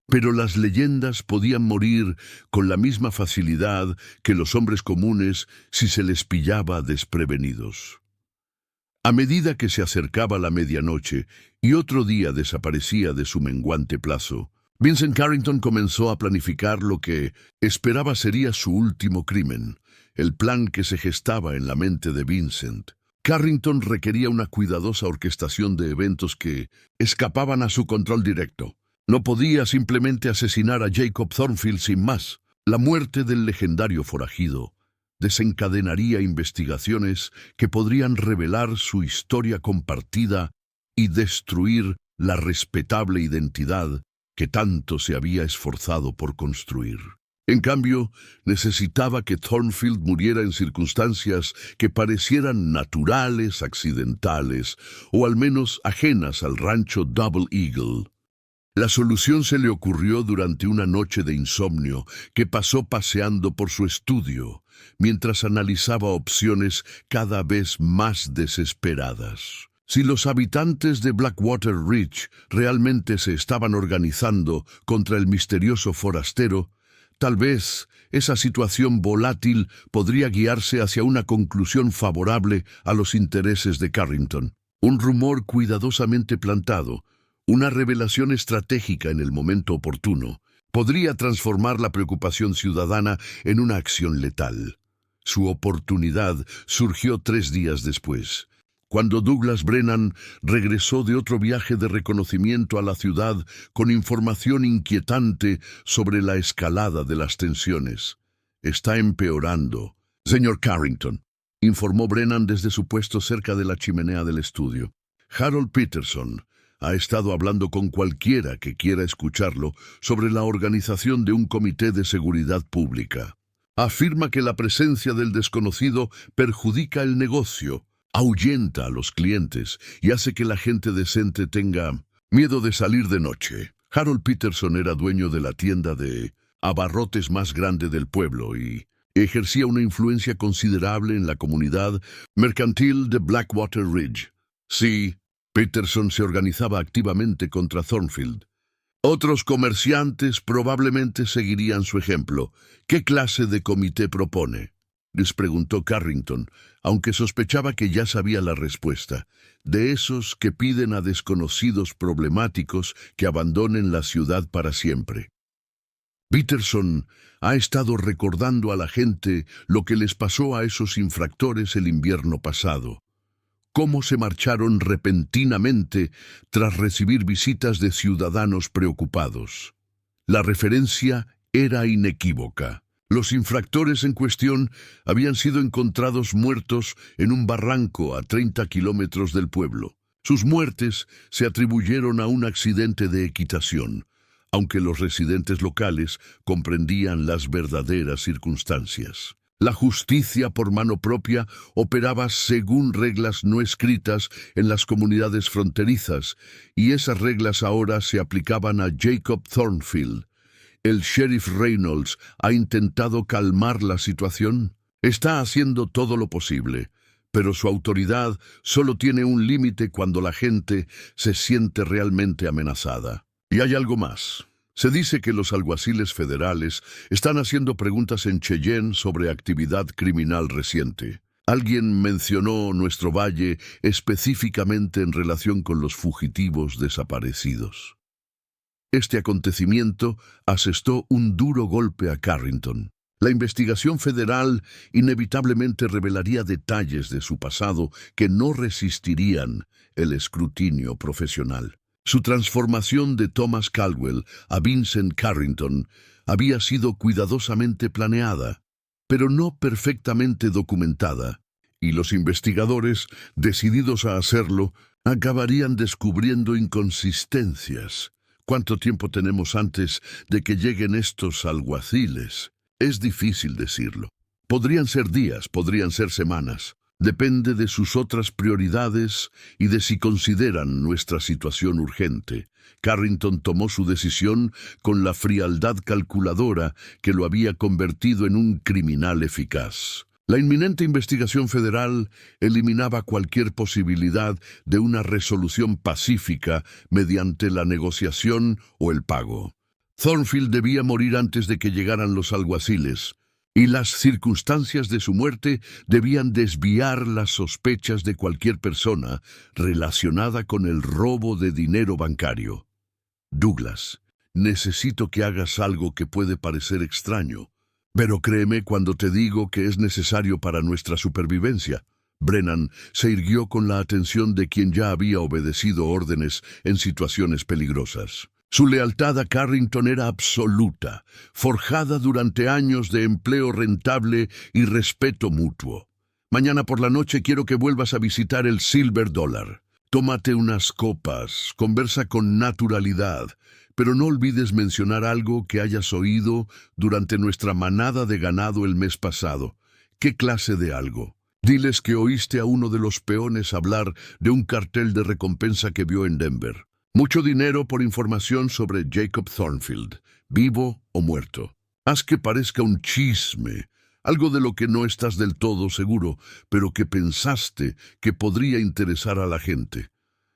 S1: pero las leyendas podían morir con la misma facilidad que los hombres comunes si se les pillaba desprevenidos. A medida que se acercaba la medianoche y otro día desaparecía de su menguante plazo, Vincent Carrington comenzó a planificar lo que esperaba sería su último crimen, el plan que se gestaba en la mente de Vincent. Carrington requería una cuidadosa orquestación de eventos que escapaban a su control directo. No podía simplemente asesinar a Jacob Thornfield sin más. La muerte del legendario forajido desencadenaría investigaciones que podrían revelar su historia compartida y destruir la respetable identidad que tanto se había esforzado por construir. En cambio, necesitaba que Thornfield muriera en circunstancias que parecieran naturales, accidentales, o al menos ajenas al rancho Double Eagle. La solución se le ocurrió durante una noche de insomnio que pasó paseando por su estudio, mientras analizaba opciones cada vez más desesperadas. Si los habitantes de Blackwater Ridge realmente se estaban organizando contra el misterioso forastero, tal vez esa situación volátil podría guiarse hacia una conclusión favorable a los intereses de Carrington. Un rumor cuidadosamente plantado, una revelación estratégica en el momento oportuno, podría transformar la preocupación ciudadana en una acción letal. Su oportunidad surgió 3 días después, cuando Douglas Brennan regresó de otro viaje de reconocimiento a la ciudad con información inquietante sobre la escalada de las tensiones. «Está empeorando, señor Carrington», informó Brennan desde su puesto cerca de la chimenea del estudio. «Harold Peterson ha estado hablando con cualquiera que quiera escucharlo sobre la organización de un comité de seguridad pública. Afirma que la presencia del desconocido perjudica el negocio, ahuyenta a los clientes y hace que la gente decente tenga miedo de salir de noche». Harold Peterson era dueño de la tienda de abarrotes más grande del pueblo y ejercía una influencia considerable en la comunidad mercantil de Blackwater Ridge. Sí, Peterson se organizaba activamente contra Thornfield. Otros comerciantes probablemente seguirían su ejemplo. «¿Qué clase de comité propone?», les preguntó Carrington, aunque sospechaba que ya sabía la respuesta. «De esos que piden a desconocidos problemáticos que abandonen la ciudad para siempre». Peterson ha estado recordando a la gente lo que les pasó a esos infractores el invierno pasado. Cómo se marcharon repentinamente tras recibir visitas de ciudadanos preocupados. La referencia era inequívoca. Los infractores en cuestión habían sido encontrados muertos en un barranco a 30 kilómetros del pueblo. Sus muertes se atribuyeron a un accidente de equitación, aunque los residentes locales comprendían las verdaderas circunstancias. La justicia por mano propia operaba según reglas no escritas en las comunidades fronterizas, y esas reglas ahora se aplicaban a Jacob Thornfield. ¿El sheriff Reynolds ha intentado calmar la situación? Está haciendo todo lo posible, pero su autoridad solo tiene un límite cuando la gente se siente realmente amenazada. Y hay algo más. Se dice que los alguaciles federales están haciendo preguntas en Cheyenne sobre actividad criminal reciente. Alguien mencionó nuestro valle específicamente en relación con los fugitivos desaparecidos. Este acontecimiento asestó un duro golpe a Carrington. La investigación federal inevitablemente revelaría detalles de su pasado que no resistirían el escrutinio profesional. Su transformación de Thomas Caldwell a Vincent Carrington había sido cuidadosamente planeada, pero no perfectamente documentada. y los investigadores, decididos a hacerlo, acabarían descubriendo inconsistencias. ¿Cuánto tiempo tenemos antes de que lleguen estos alguaciles? Es difícil decirlo. Podrían ser días, podrían ser semanas. Depende de sus otras prioridades y de si consideran nuestra situación urgente. Carrington tomó su decisión con la frialdad calculadora que lo había convertido en un criminal eficaz. La inminente investigación federal eliminaba cualquier posibilidad de una resolución pacífica mediante la negociación o el pago. Thornfield debía morir antes de que llegaran los alguaciles, y las circunstancias de su muerte debían desviar las sospechas de cualquier persona relacionada con el robo de dinero bancario. Douglas, necesito que hagas algo que puede parecer extraño, pero créeme cuando te digo que es necesario para nuestra supervivencia. Brennan se irguió con la atención de quien ya había obedecido órdenes en situaciones peligrosas. Su lealtad a Carrington era absoluta, forjada durante años de empleo rentable y respeto mutuo. Mañana por la noche quiero que vuelvas a visitar el Silver Dollar. Tómate unas copas, conversa con naturalidad, pero no olvides mencionar algo que hayas oído durante nuestra manada de ganado el mes pasado. ¿Qué clase de algo? Diles que oíste a uno de los peones hablar de un cartel de recompensa que vio en Denver. Mucho dinero por información sobre Jacob Thornfield, vivo o muerto. Haz que parezca un chisme, algo de lo que no estás del todo seguro, pero que pensaste que podría interesar a la gente.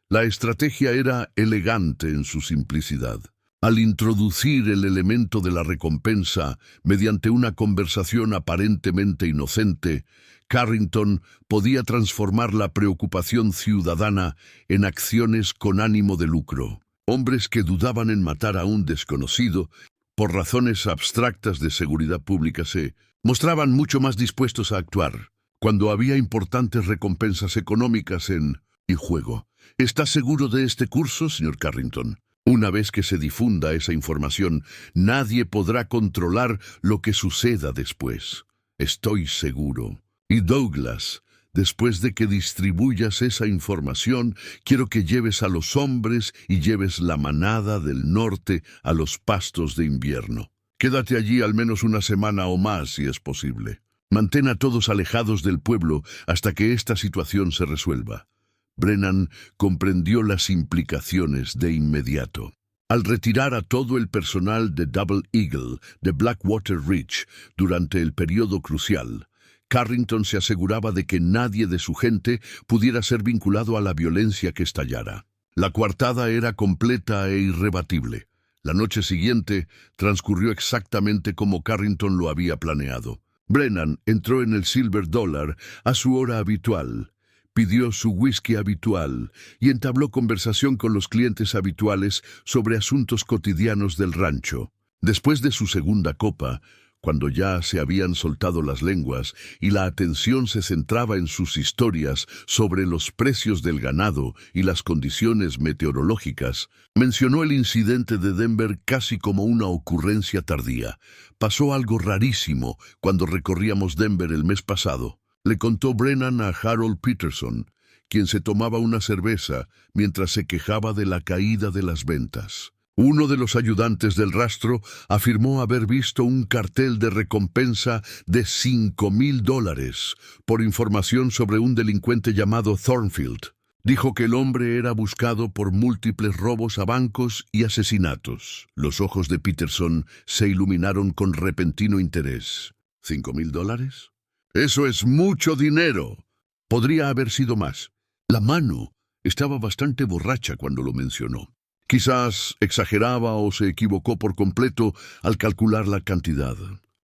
S1: La estrategia era elegante en su simplicidad. Al introducir el elemento de la recompensa mediante una conversación aparentemente inocente, Carrington podía transformar la preocupación ciudadana en acciones con ánimo de lucro. Hombres que dudaban en matar a un desconocido por razones abstractas de seguridad pública se mostraban mucho más dispuestos a actuar cuando había importantes recompensas económicas en juego. ¿Estás seguro de este curso, señor Carrington? Una vez que se difunda esa información, nadie podrá controlar lo que suceda después. Estoy seguro. Y Douglas, después de que distribuyas esa información, quiero que lleves a los hombres y lleves la manada del norte a los pastos de invierno. Quédate allí al menos una semana o más, si es posible. Mantén a todos alejados del pueblo hasta que esta situación se resuelva. Brennan comprendió las implicaciones de inmediato. Al retirar a todo el personal de Double Eagle de Blackwater Ridge durante el periodo crucial, Carrington se aseguraba de que nadie de su gente pudiera ser vinculado a la violencia que estallara. La coartada era completa e irrebatible. La noche siguiente transcurrió exactamente como Carrington lo había planeado. Brennan entró en el Silver Dollar a su hora habitual, pidió su whisky habitual y entabló conversación con los clientes habituales sobre asuntos cotidianos del rancho. Después de su segunda copa, cuando ya se habían soltado las lenguas y la atención se centraba en sus historias sobre los precios del ganado y las condiciones meteorológicas, mencionó el incidente de Denver casi como una ocurrencia tardía. Pasó algo rarísimo cuando recorríamos Denver el mes pasado. Le contó Brennan a Harold Peterson, quien se tomaba una cerveza mientras se quejaba de la caída de las ventas. Uno de los ayudantes del rastro afirmó haber visto un cartel de recompensa de $5,000 por información sobre un delincuente llamado Thornfield. Dijo que el hombre era buscado por múltiples robos a bancos y asesinatos. Los ojos de Peterson se iluminaron con repentino interés. ¿$5,000? Eso es mucho dinero. Podría haber sido más. La mano estaba bastante borracha cuando lo mencionó. Quizás exageraba o se equivocó por completo al calcular la cantidad.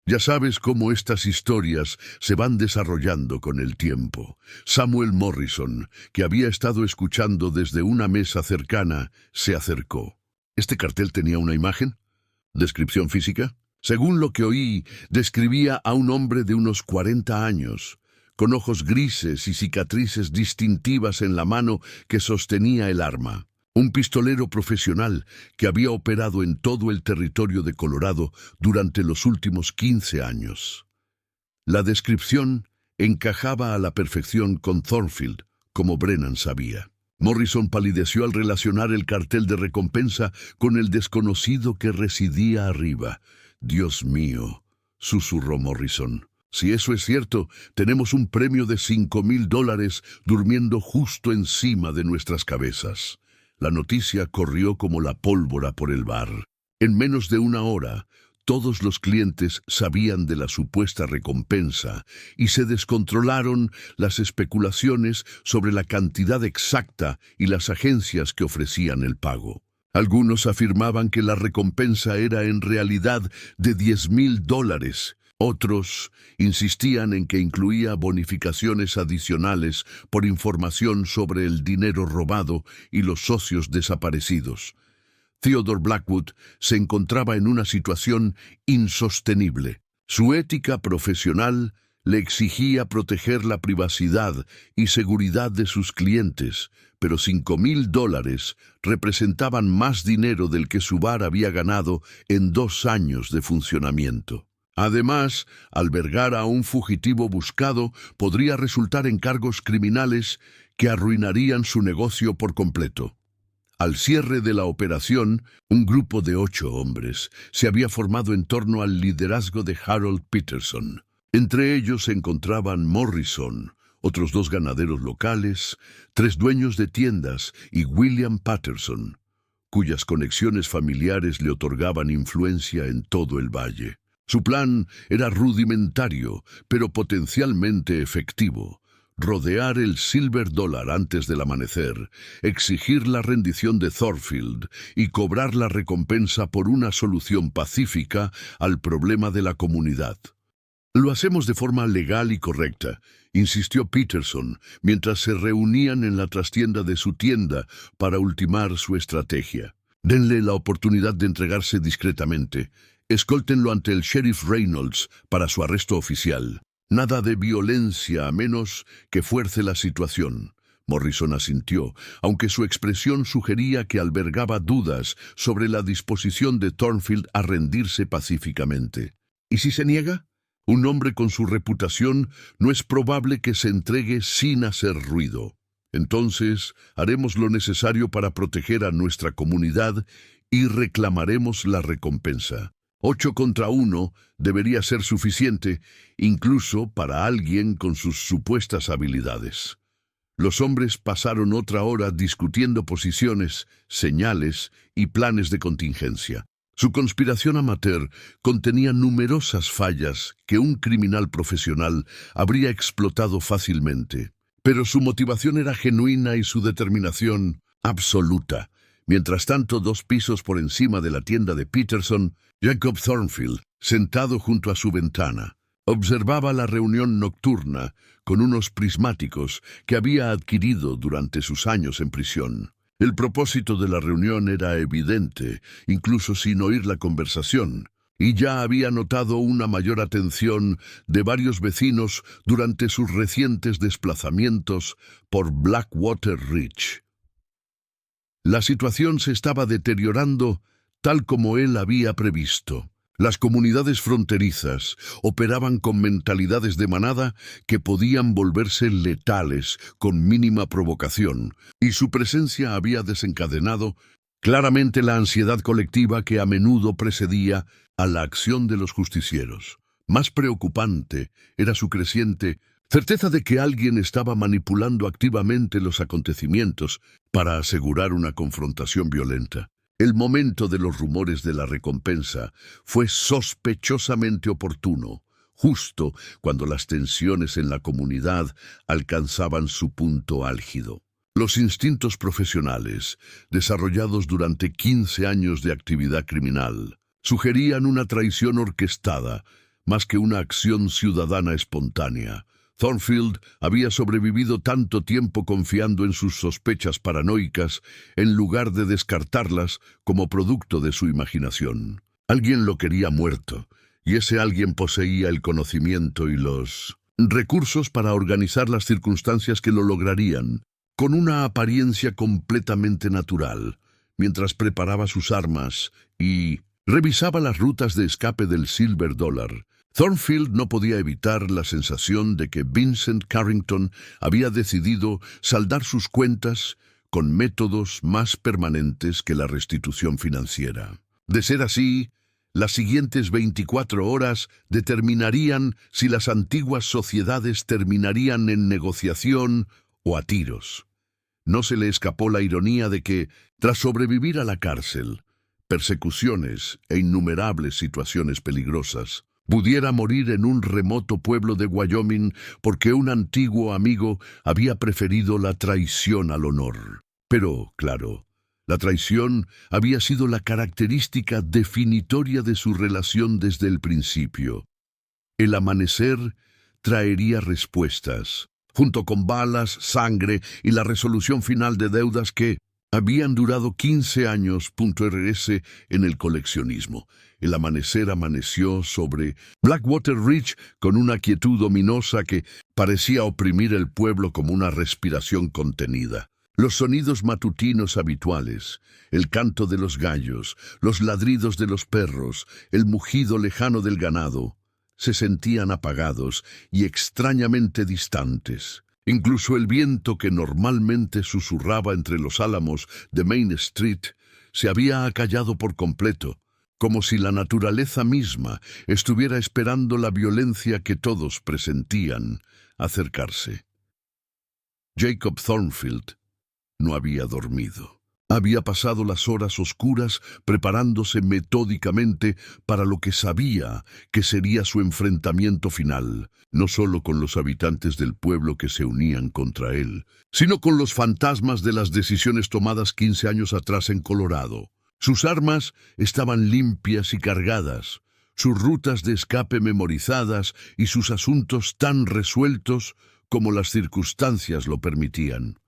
S1: Ya sabes cómo estas historias se van desarrollando con el tiempo. Samuel Morrison, que había estado escuchando desde una mesa cercana, se acercó. ¿Este cartel tenía una imagen? ¿Descripción física? Según lo que oí, describía a un hombre de unos 40 años, con ojos grises y cicatrices distintivas en la mano que sostenía el arma. Un pistolero profesional que había operado en todo el territorio de Colorado durante los últimos 15 años. La descripción encajaba a la perfección con Thornfield, como Brennan sabía. Morrison palideció al relacionar el cartel de recompensa con el desconocido que residía arriba. «Dios mío», susurró Morrison. «Si eso es cierto, tenemos un premio de $5,000 durmiendo justo encima de nuestras cabezas». La noticia corrió como la pólvora por el bar. En menos de una hora, todos los clientes sabían de la supuesta recompensa y se descontrolaron las especulaciones sobre la cantidad exacta y las agencias que ofrecían el pago. Algunos afirmaban que la recompensa era en realidad de $10,000. Otros insistían en que incluía bonificaciones adicionales por información sobre el dinero robado y los socios desaparecidos. Theodore Blackwood se encontraba en una situación insostenible. Su ética profesional le exigía proteger la privacidad y seguridad de sus clientes, pero $5,000 representaban más dinero del que su bar había ganado en 2 años de funcionamiento. Además, albergar a un fugitivo buscado podría resultar en cargos criminales que arruinarían su negocio por completo. Al cierre de la operación, un grupo de 8 hombres se había formado en torno al liderazgo de Harold Peterson. Entre ellos se encontraban Morrison, otros 2 ganaderos locales, 3 dueños de tiendas y William Patterson, cuyas conexiones familiares le otorgaban influencia en todo el valle. Su plan era rudimentario, pero potencialmente efectivo. Rodear el Silver Dollar antes del amanecer, exigir la rendición de Thornfield y cobrar la recompensa por una solución pacífica al problema de la comunidad. «Lo hacemos de forma legal y correcta», insistió Peterson, mientras se reunían en la trastienda de su tienda para ultimar su estrategia. «Denle la oportunidad de entregarse discretamente. Escóltenlo ante el sheriff Reynolds para su arresto oficial. Nada de violencia a menos que fuerce la situación». Morrison asintió, aunque su expresión sugería que albergaba dudas sobre la disposición de Thornfield a rendirse pacíficamente. «¿Y si se niega? Un hombre con su reputación no es probable que se entregue sin hacer ruido. Entonces haremos lo necesario para proteger a nuestra comunidad y reclamaremos la recompensa. 8 contra 1 debería ser suficiente, incluso para alguien con sus supuestas habilidades». Los hombres pasaron otra hora discutiendo posiciones, señales y planes de contingencia. Su conspiración amateur contenía numerosas fallas que un criminal profesional habría explotado fácilmente, pero su motivación era genuina y su determinación absoluta. Mientras tanto, 2 pisos por encima de la tienda de Peterson, Jacob Thornfield, sentado junto a su ventana, observaba la reunión nocturna con unos prismáticos que había adquirido durante sus años en prisión. El propósito de la reunión era evidente, incluso sin oír la conversación, y ya había notado una mayor atención de varios vecinos durante sus recientes desplazamientos por Blackwater Ridge. La situación se estaba deteriorando tal como él había previsto. Las comunidades fronterizas operaban con mentalidades de manada que podían volverse letales con mínima provocación, y su presencia había desencadenado claramente la ansiedad colectiva que a menudo precedía a la acción de los justicieros. Más preocupante era su creciente certeza de que alguien estaba manipulando activamente los acontecimientos para asegurar una confrontación violenta. El momento de los rumores de la recompensa fue sospechosamente oportuno, justo cuando las tensiones en la comunidad alcanzaban su punto álgido. Los instintos profesionales, desarrollados durante 15 años de actividad criminal, sugerían una traición orquestada, más que una acción ciudadana espontánea. Thornfield había sobrevivido tanto tiempo confiando en sus sospechas paranoicas en lugar de descartarlas como producto de su imaginación. Alguien lo quería muerto, y ese alguien poseía el conocimiento y los recursos para organizar las circunstancias que lo lograrían, con una apariencia completamente natural, mientras preparaba sus armas y revisaba las rutas de escape del Silver Dollar. Thornfield no podía evitar la sensación de que Vincent Carrington había decidido saldar sus cuentas con métodos más permanentes que la restitución financiera. De ser así, las siguientes 24 horas determinarían si las antiguas sociedades terminarían en negociación o a tiros. No se le escapó la ironía de que, tras sobrevivir a la cárcel, persecuciones e innumerables situaciones peligrosas, pudiera morir en un remoto pueblo de Wyoming porque un antiguo amigo había preferido la traición al honor. Pero, claro, la traición había sido la característica definitoria de su relación desde el principio. El amanecer traería respuestas, junto con balas, sangre y la resolución final de deudas que habían durado 15 años. RS en el coleccionismo. El amanecer amaneció sobre Blackwater Ridge con una quietud ominosa que parecía oprimir el pueblo como una respiración contenida. Los sonidos matutinos habituales, el canto de los gallos, los ladridos de los perros, el mugido lejano del ganado, se sentían apagados y extrañamente distantes. Incluso el viento que normalmente susurraba entre los álamos de Main Street se había acallado por completo, como si la naturaleza misma estuviera esperando la violencia que todos presentían acercarse. Jacob Thornfield no había dormido. Había pasado las horas oscuras preparándose metódicamente para lo que sabía que sería su enfrentamiento final, no solo con los habitantes del pueblo que se unían contra él, sino con los fantasmas de las decisiones tomadas 15 años atrás en Colorado. Sus armas estaban limpias y cargadas, sus rutas de escape memorizadas y sus asuntos tan resueltos como las circunstancias lo permitían.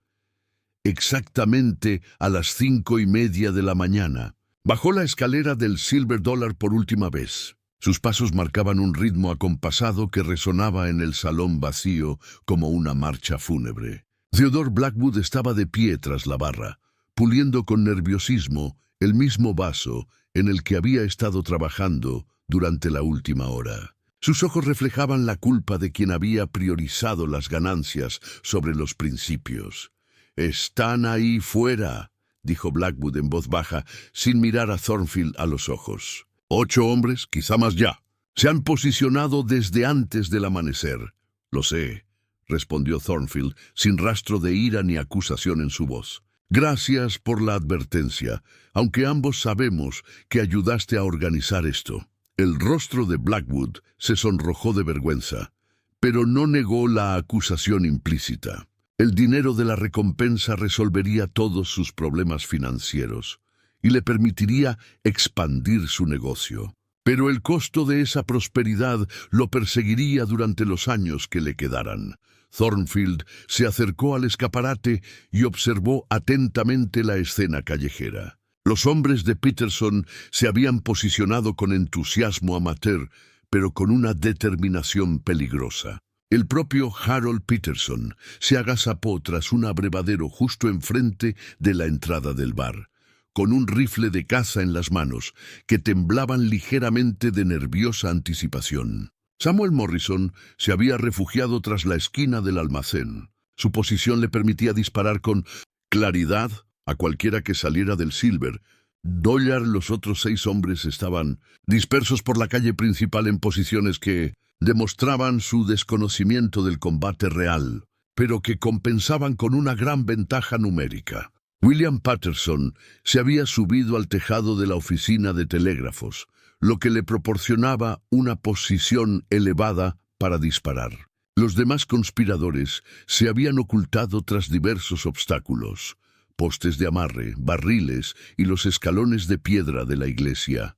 S1: Exactamente a las 5:30 de la mañana, bajó la escalera del Silver Dollar por última vez. Sus pasos marcaban un ritmo acompasado que resonaba en el salón vacío como una marcha fúnebre. Theodore Blackwood estaba de pie tras la barra, puliendo con nerviosismo el mismo vaso en el que había estado trabajando durante la última hora. Sus ojos reflejaban la culpa de quien había priorizado las ganancias sobre los principios. «Están ahí fuera», dijo Blackwood en voz baja, sin mirar a Thornfield a los ojos. 8 hombres, quizá más ya. Se han posicionado desde antes del amanecer. Lo sé, respondió Thornfield, sin rastro de ira ni acusación en su voz. Gracias por la advertencia, aunque ambos sabemos que ayudaste a organizar esto. El rostro de Blackwood se sonrojó de vergüenza, pero no negó la acusación implícita. El dinero de la recompensa resolvería todos sus problemas financieros y le permitiría expandir su negocio. Pero el costo de esa prosperidad lo perseguiría durante los años que le quedaran. Thornfield se acercó al escaparate y observó atentamente la escena callejera. Los hombres de Peterson se habían posicionado con entusiasmo amateur, pero con una determinación peligrosa. El propio Harold Peterson se agazapó tras un abrevadero justo enfrente de la entrada del bar, con un rifle de caza en las manos, que temblaban ligeramente de nerviosa anticipación. Samuel Morrison se había refugiado tras la esquina del almacén. Su posición le permitía disparar con claridad a cualquiera que saliera del Silver. Dollar, los otros 6 hombres estaban dispersos por la calle principal en posiciones que demostraban su desconocimiento del combate real, pero que compensaban con una gran ventaja numérica. William Patterson se había subido al tejado de la oficina de telégrafos, lo que le proporcionaba una posición elevada para disparar. Los demás conspiradores se habían ocultado tras diversos obstáculos, postes de amarre, barriles y los escalones de piedra de la iglesia.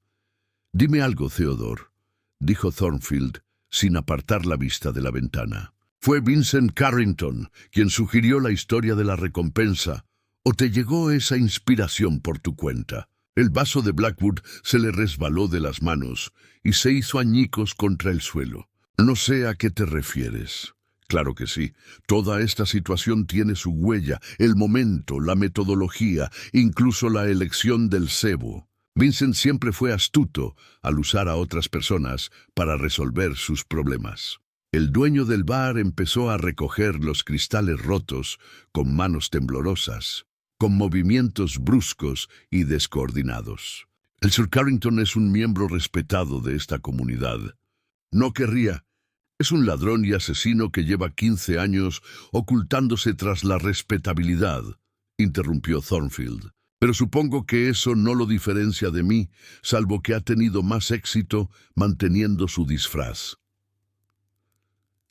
S1: «Dime algo, Theodore», dijo Thornfield, sin apartar la vista de la ventana. «¿Fue Vincent Carrington quien sugirió la historia de la recompensa, o te llegó esa inspiración por tu cuenta?» El vaso de Blackwood se le resbaló de las manos y se hizo añicos contra el suelo. «No sé a qué te refieres». «Claro que sí. Toda esta situación tiene su huella, el momento, la metodología, incluso la elección del cebo. Vincent siempre fue astuto al usar a otras personas para resolver sus problemas. El dueño del bar empezó a recoger los cristales rotos con manos temblorosas, con movimientos bruscos y descoordinados. El Sir Carrington es un miembro respetado de esta comunidad. No querría. Es un ladrón y asesino que lleva 15 años ocultándose tras la respetabilidad, interrumpió Thornfield. Pero supongo que eso no lo diferencia de mí, salvo que ha tenido más éxito manteniendo su disfraz.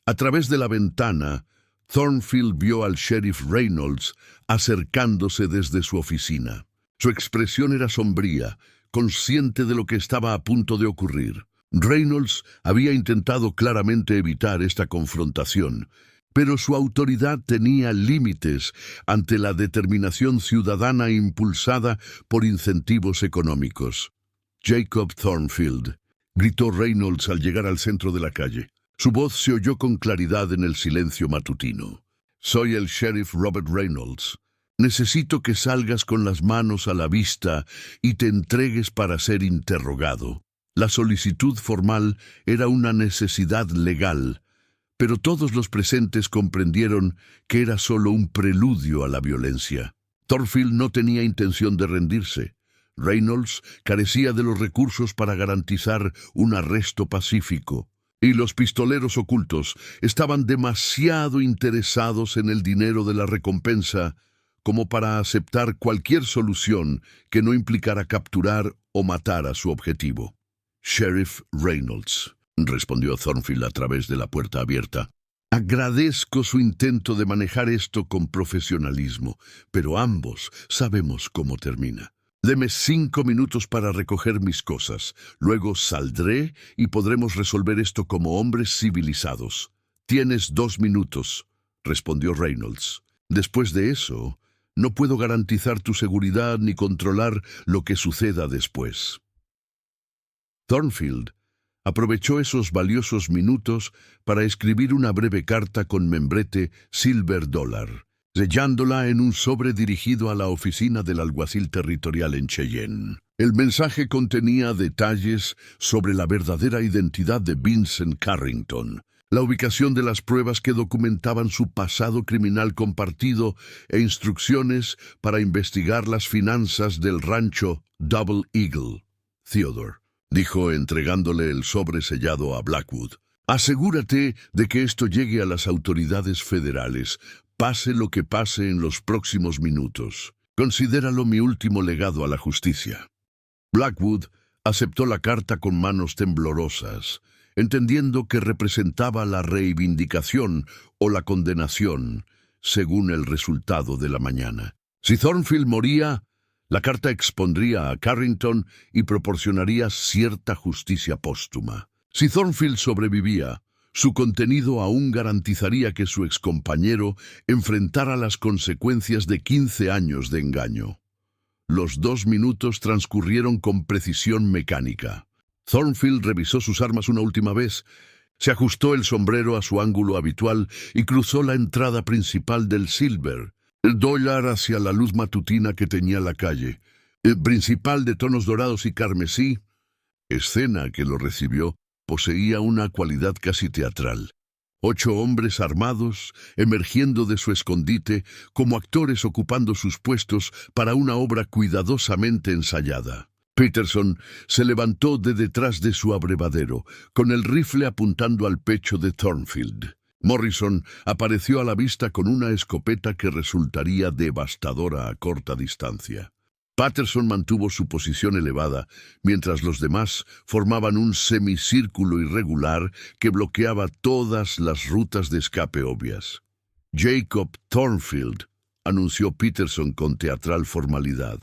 S1: A través de la ventana, Thornfield vio al sheriff Reynolds acercándose desde su oficina. Su expresión era sombría, consciente de lo que estaba a punto de ocurrir. Reynolds había intentado claramente evitar esta confrontación, pero su autoridad tenía límites ante la determinación ciudadana impulsada por incentivos económicos. «Jacob Thornfield», gritó Reynolds al llegar al centro de la calle. Su voz se oyó con claridad en el silencio matutino. «Soy el sheriff Robert Reynolds. Necesito que salgas con las manos a la vista y te entregues para ser interrogado». La solicitud formal era una necesidad legal, pero todos los presentes comprendieron que era solo un preludio a la violencia. Thornfield no tenía intención de rendirse. Reynolds carecía de los recursos para garantizar un arresto pacífico, y los pistoleros ocultos estaban demasiado interesados en el dinero de la recompensa como para aceptar cualquier solución que no implicara capturar o matar a su objetivo. «Sheriff Reynolds», respondió Thornfield a través de la puerta abierta. «Agradezco su intento de manejar esto con profesionalismo, pero ambos sabemos cómo termina. Deme 5 minutos para recoger mis cosas. Luego saldré y podremos resolver esto como hombres civilizados». «Tienes 2 minutos», respondió Reynolds. «Después de eso, no puedo garantizar tu seguridad ni controlar lo que suceda después». Thornfield aprovechó esos valiosos minutos para escribir una breve carta con membrete Silver Dollar, sellándola en un sobre dirigido a la oficina del alguacil territorial en Cheyenne. El mensaje contenía detalles sobre la verdadera identidad de Vincent Carrington, la ubicación de las pruebas que documentaban su pasado criminal compartido e instrucciones para investigar las finanzas del rancho Double Eagle. «Theodore», dijo entregándole el sobre sellado a Blackwood, «asegúrate de que esto llegue a las autoridades federales, pase lo que pase en los próximos minutos. Considéralo mi último legado a la justicia». Blackwood aceptó la carta con manos temblorosas, entendiendo que representaba la reivindicación o la condenación, según el resultado de la mañana. Si Thornfield moría, la carta expondría a Carrington y proporcionaría cierta justicia póstuma. Si Thornfield sobrevivía, su contenido aún garantizaría que su excompañero enfrentara las consecuencias de 15 años de engaño. Los 2 minutos transcurrieron con precisión mecánica. Thornfield revisó sus armas una última vez, se ajustó el sombrero a su ángulo habitual y cruzó la entrada principal del Silver Dollar hacia la luz matutina que teñía la calle. El principal de tonos dorados y carmesí, escena que lo recibió, poseía una cualidad casi teatral. 8 hombres armados, emergiendo de su escondite, como actores ocupando sus puestos para una obra cuidadosamente ensayada. Peterson se levantó de detrás de su abrevadero, con el rifle apuntando al pecho de Thornfield. Morrison apareció a la vista con una escopeta que resultaría devastadora a corta distancia. Patterson mantuvo su posición elevada, mientras los demás formaban un semicírculo irregular que bloqueaba todas las rutas de escape obvias. «Jacob Thornfield», anunció Peterson con teatral formalidad.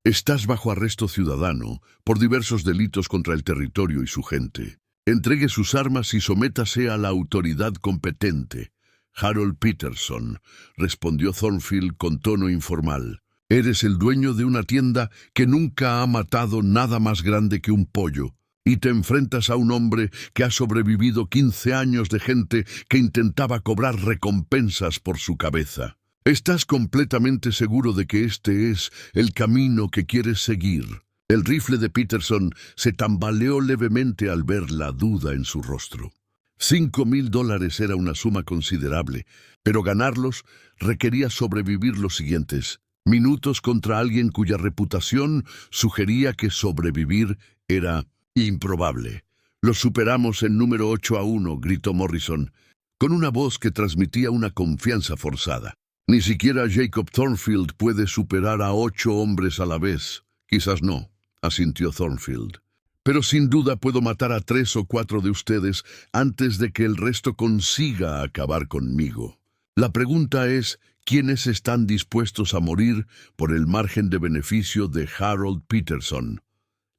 S1: «Estás bajo arresto ciudadano por diversos delitos contra el territorio y su gente. Entregue sus armas y sométase a la autoridad competente». «Harold Peterson», respondió Thornfield con tono informal. «Eres el dueño de una tienda que nunca ha matado nada más grande que un pollo, y te enfrentas a un hombre que ha sobrevivido 15 años de gente que intentaba cobrar recompensas por su cabeza. ¿Estás completamente seguro de que este es el camino que quieres seguir?» El rifle de Peterson se tambaleó levemente al ver la duda en su rostro. $5,000 era una suma considerable, pero ganarlos requería sobrevivir los siguientes minutos contra alguien cuya reputación sugería que sobrevivir era improbable. «Los superamos en número 8-1», gritó Morrison, con una voz que transmitía una confianza forzada. «Ni siquiera Jacob Thornfield puede superar a 8 hombres a la vez». «Quizás no», asintió Thornfield. «Pero sin duda puedo matar a 3 o 4 de ustedes antes de que el resto consiga acabar conmigo. La pregunta es, ¿quiénes están dispuestos a morir por el margen de beneficio de Harold Peterson?»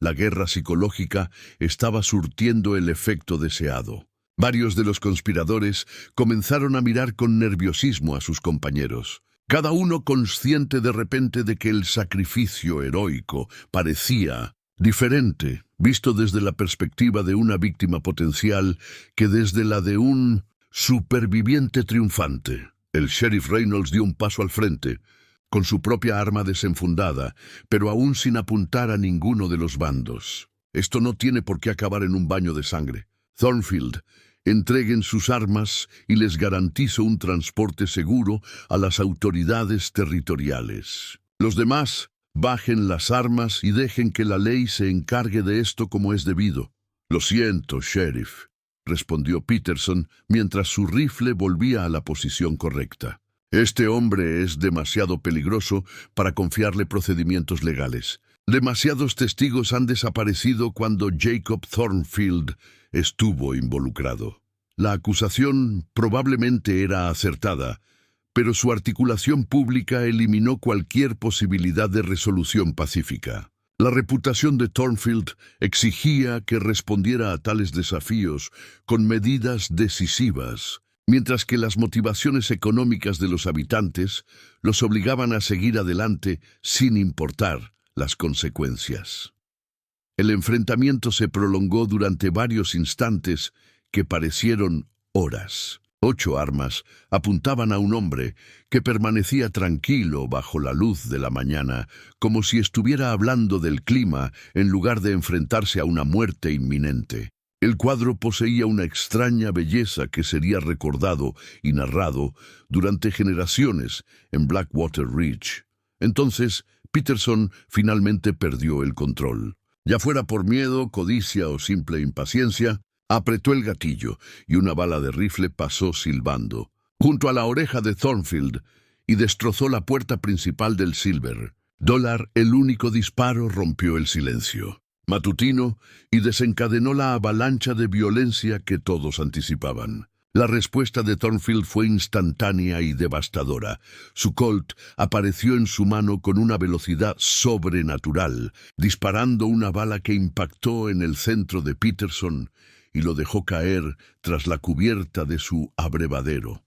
S1: La guerra psicológica estaba surtiendo el efecto deseado. Varios de los conspiradores comenzaron a mirar con nerviosismo a sus compañeros, cada uno consciente de repente de que el sacrificio heroico parecía diferente, visto desde la perspectiva de una víctima potencial que desde la de un superviviente triunfante. El sheriff Reynolds dio un paso al frente, con su propia arma desenfundada, pero aún sin apuntar a ninguno de los bandos. «Esto no tiene por qué acabar en un baño de sangre. Thornfield, entreguen sus armas y les garantizo un transporte seguro a las autoridades territoriales. Los demás, bajen las armas y dejen que la ley se encargue de esto como es debido». «Lo siento, sheriff», respondió Peterson mientras su rifle volvía a la posición correcta. «Este hombre es demasiado peligroso para confiarle procedimientos legales. Demasiados testigos han desaparecido cuando Jacob Thornfield estuvo involucrado». La acusación probablemente era acertada, pero su articulación pública eliminó cualquier posibilidad de resolución pacífica. La reputación de Thornfield exigía que respondiera a tales desafíos con medidas decisivas, mientras que las motivaciones económicas de los habitantes los obligaban a seguir adelante sin importar las consecuencias. El enfrentamiento se prolongó durante varios instantes que parecieron horas. 8 armas apuntaban a un hombre que permanecía tranquilo bajo la luz de la mañana, como si estuviera hablando del clima en lugar de enfrentarse a una muerte inminente. El cuadro poseía una extraña belleza que sería recordado y narrado durante generaciones en Blackwater Ridge. Entonces, Peterson finalmente perdió el control. Ya fuera por miedo, codicia o simple impaciencia, apretó el gatillo y una bala de rifle pasó silbando junto a la oreja de Thornfield y destrozó la puerta principal del Silver. El único disparo rompió el silencio matutino y desencadenó la avalancha de violencia que todos anticipaban. La respuesta de Thornfield fue instantánea y devastadora. Su Colt apareció en su mano con una velocidad sobrenatural, disparando una bala que impactó en el centro de Peterson y lo dejó caer tras la cubierta de su abrevadero.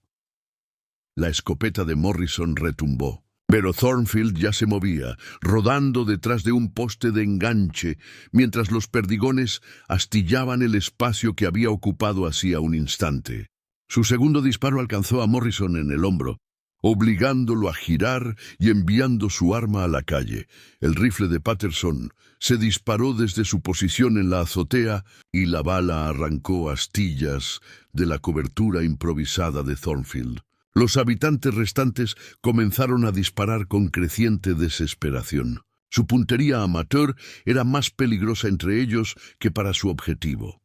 S1: La escopeta de Morrison retumbó, pero Thornfield ya se movía, rodando detrás de un poste de enganche, mientras los perdigones astillaban el espacio que había ocupado hacía un instante. Su segundo disparo alcanzó a Morrison en el hombro, obligándolo a girar y enviando su arma a la calle. El rifle de Patterson se disparó desde su posición en la azotea y la bala arrancó astillas de la cobertura improvisada de Thornfield. Los habitantes restantes comenzaron a disparar con creciente desesperación. Su puntería amateur era más peligrosa entre ellos que para su objetivo.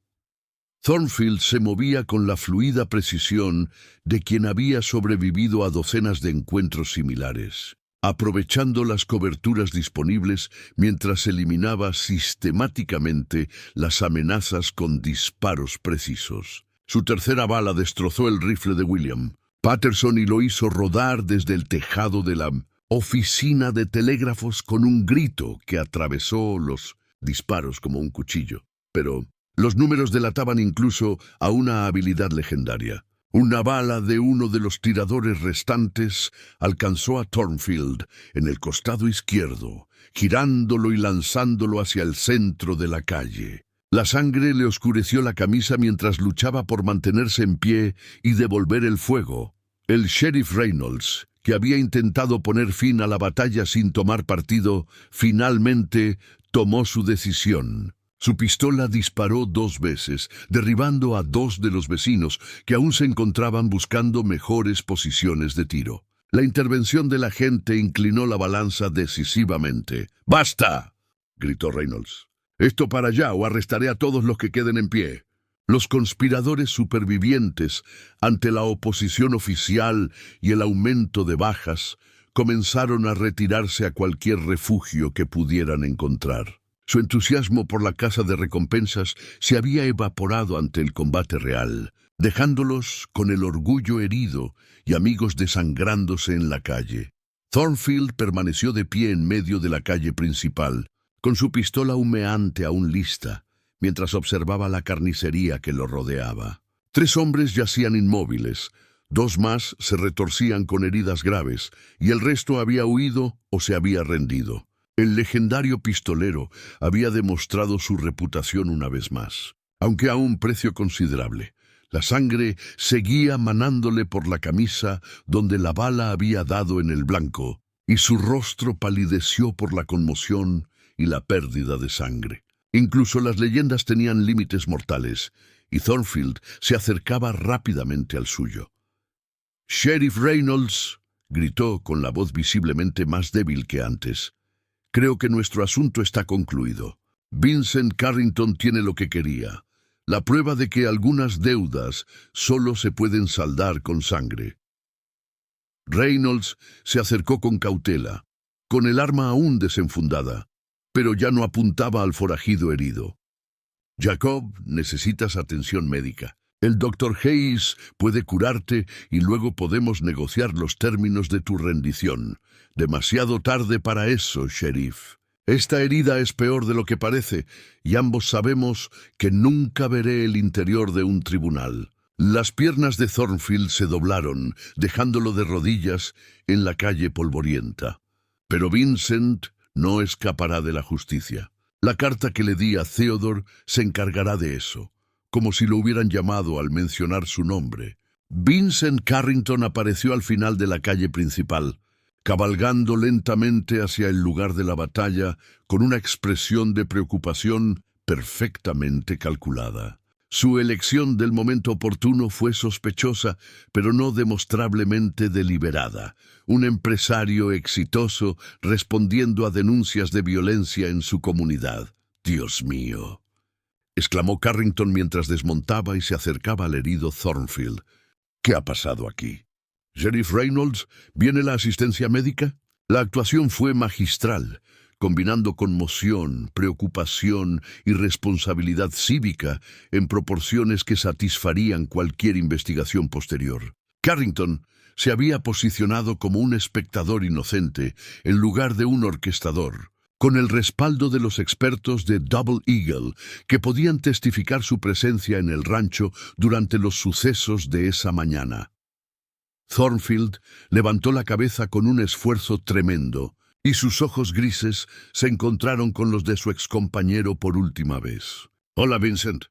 S1: Thornfield se movía con la fluida precisión de quien había sobrevivido a docenas de encuentros similares, aprovechando las coberturas disponibles mientras eliminaba sistemáticamente las amenazas con disparos precisos. Su tercera bala destrozó el rifle de William Patterson y lo hizo rodar desde el tejado de la oficina de telégrafos con un grito que atravesó los disparos como un cuchillo. Pero los números delataban incluso a una habilidad legendaria. Una bala de uno de los tiradores restantes alcanzó a Thornfield en el costado izquierdo, girándolo y lanzándolo hacia el centro de la calle. La sangre le oscureció la camisa mientras luchaba por mantenerse en pie y devolver el fuego. El sheriff Reynolds, que había intentado poner fin a la batalla sin tomar partido, finalmente tomó su decisión. Su pistola disparó 2 veces, derribando a 2 de los vecinos que aún se encontraban buscando mejores posiciones de tiro. La intervención del agente inclinó la balanza decisivamente. ¡Basta!, gritó Reynolds. «Esto para allá o arrestaré a todos los que queden en pie». Los conspiradores supervivientes, ante la oposición oficial y el aumento de bajas, comenzaron a retirarse a cualquier refugio que pudieran encontrar. Su entusiasmo por la caza de recompensas se había evaporado ante el combate real, dejándolos con el orgullo herido y amigos desangrándose en la calle. Thornfield permaneció de pie en medio de la calle principal, con su pistola humeante aún lista, mientras observaba la carnicería que lo rodeaba. 3 hombres yacían inmóviles, 2 más se retorcían con heridas graves, y el resto había huido o se había rendido. El legendario pistolero había demostrado su reputación una vez más, aunque a un precio considerable. La sangre seguía manándole por la camisa donde la bala había dado en el blanco, y su rostro palideció por la conmoción y la pérdida de sangre. Incluso las leyendas tenían límites mortales, y Thornfield se acercaba rápidamente al suyo. «Sheriff Reynolds», gritó con la voz visiblemente más débil que antes, «creo que nuestro asunto está concluido. Vincent Carrington tiene lo que quería, la prueba de que algunas deudas solo se pueden saldar con sangre». Reynolds se acercó con cautela, con el arma aún desenfundada, pero ya no apuntaba al forajido herido. «Jacob, necesitas atención médica. El Dr. Hayes puede curarte y luego podemos negociar los términos de tu rendición. Demasiado tarde para eso, sheriff. Esta herida es peor de lo que parece, y ambos sabemos que nunca veré el interior de un tribunal». Las piernas de Thornfield se doblaron, dejándolo de rodillas en la calle polvorienta. Pero Vincent no escapará de la justicia. La carta que le di a Theodore se encargará de eso, como si lo hubieran llamado al mencionar su nombre. Vincent Carrington apareció al final de la calle principal, cabalgando lentamente hacia el lugar de la batalla con una expresión de preocupación perfectamente calculada. Su elección del momento oportuno fue sospechosa, pero no demostrablemente deliberada. Un empresario exitoso respondiendo a denuncias de violencia en su comunidad. «Dios mío», exclamó Carrington mientras desmontaba y se acercaba al herido Thornfield. «¿Qué ha pasado aquí? Sheriff Reynolds, ¿viene la asistencia médica?» La actuación fue magistral, combinando conmoción, preocupación y responsabilidad cívica en proporciones que satisfarían cualquier investigación posterior. Carrington se había posicionado como un espectador inocente en lugar de un orquestador, con el respaldo de los expertos de Double Eagle, que podían testificar su presencia en el rancho durante los sucesos de esa mañana. Thornfield levantó la cabeza con un esfuerzo tremendo, y sus ojos grises se encontraron con los de su excompañero por última vez. «Hola, Vincent.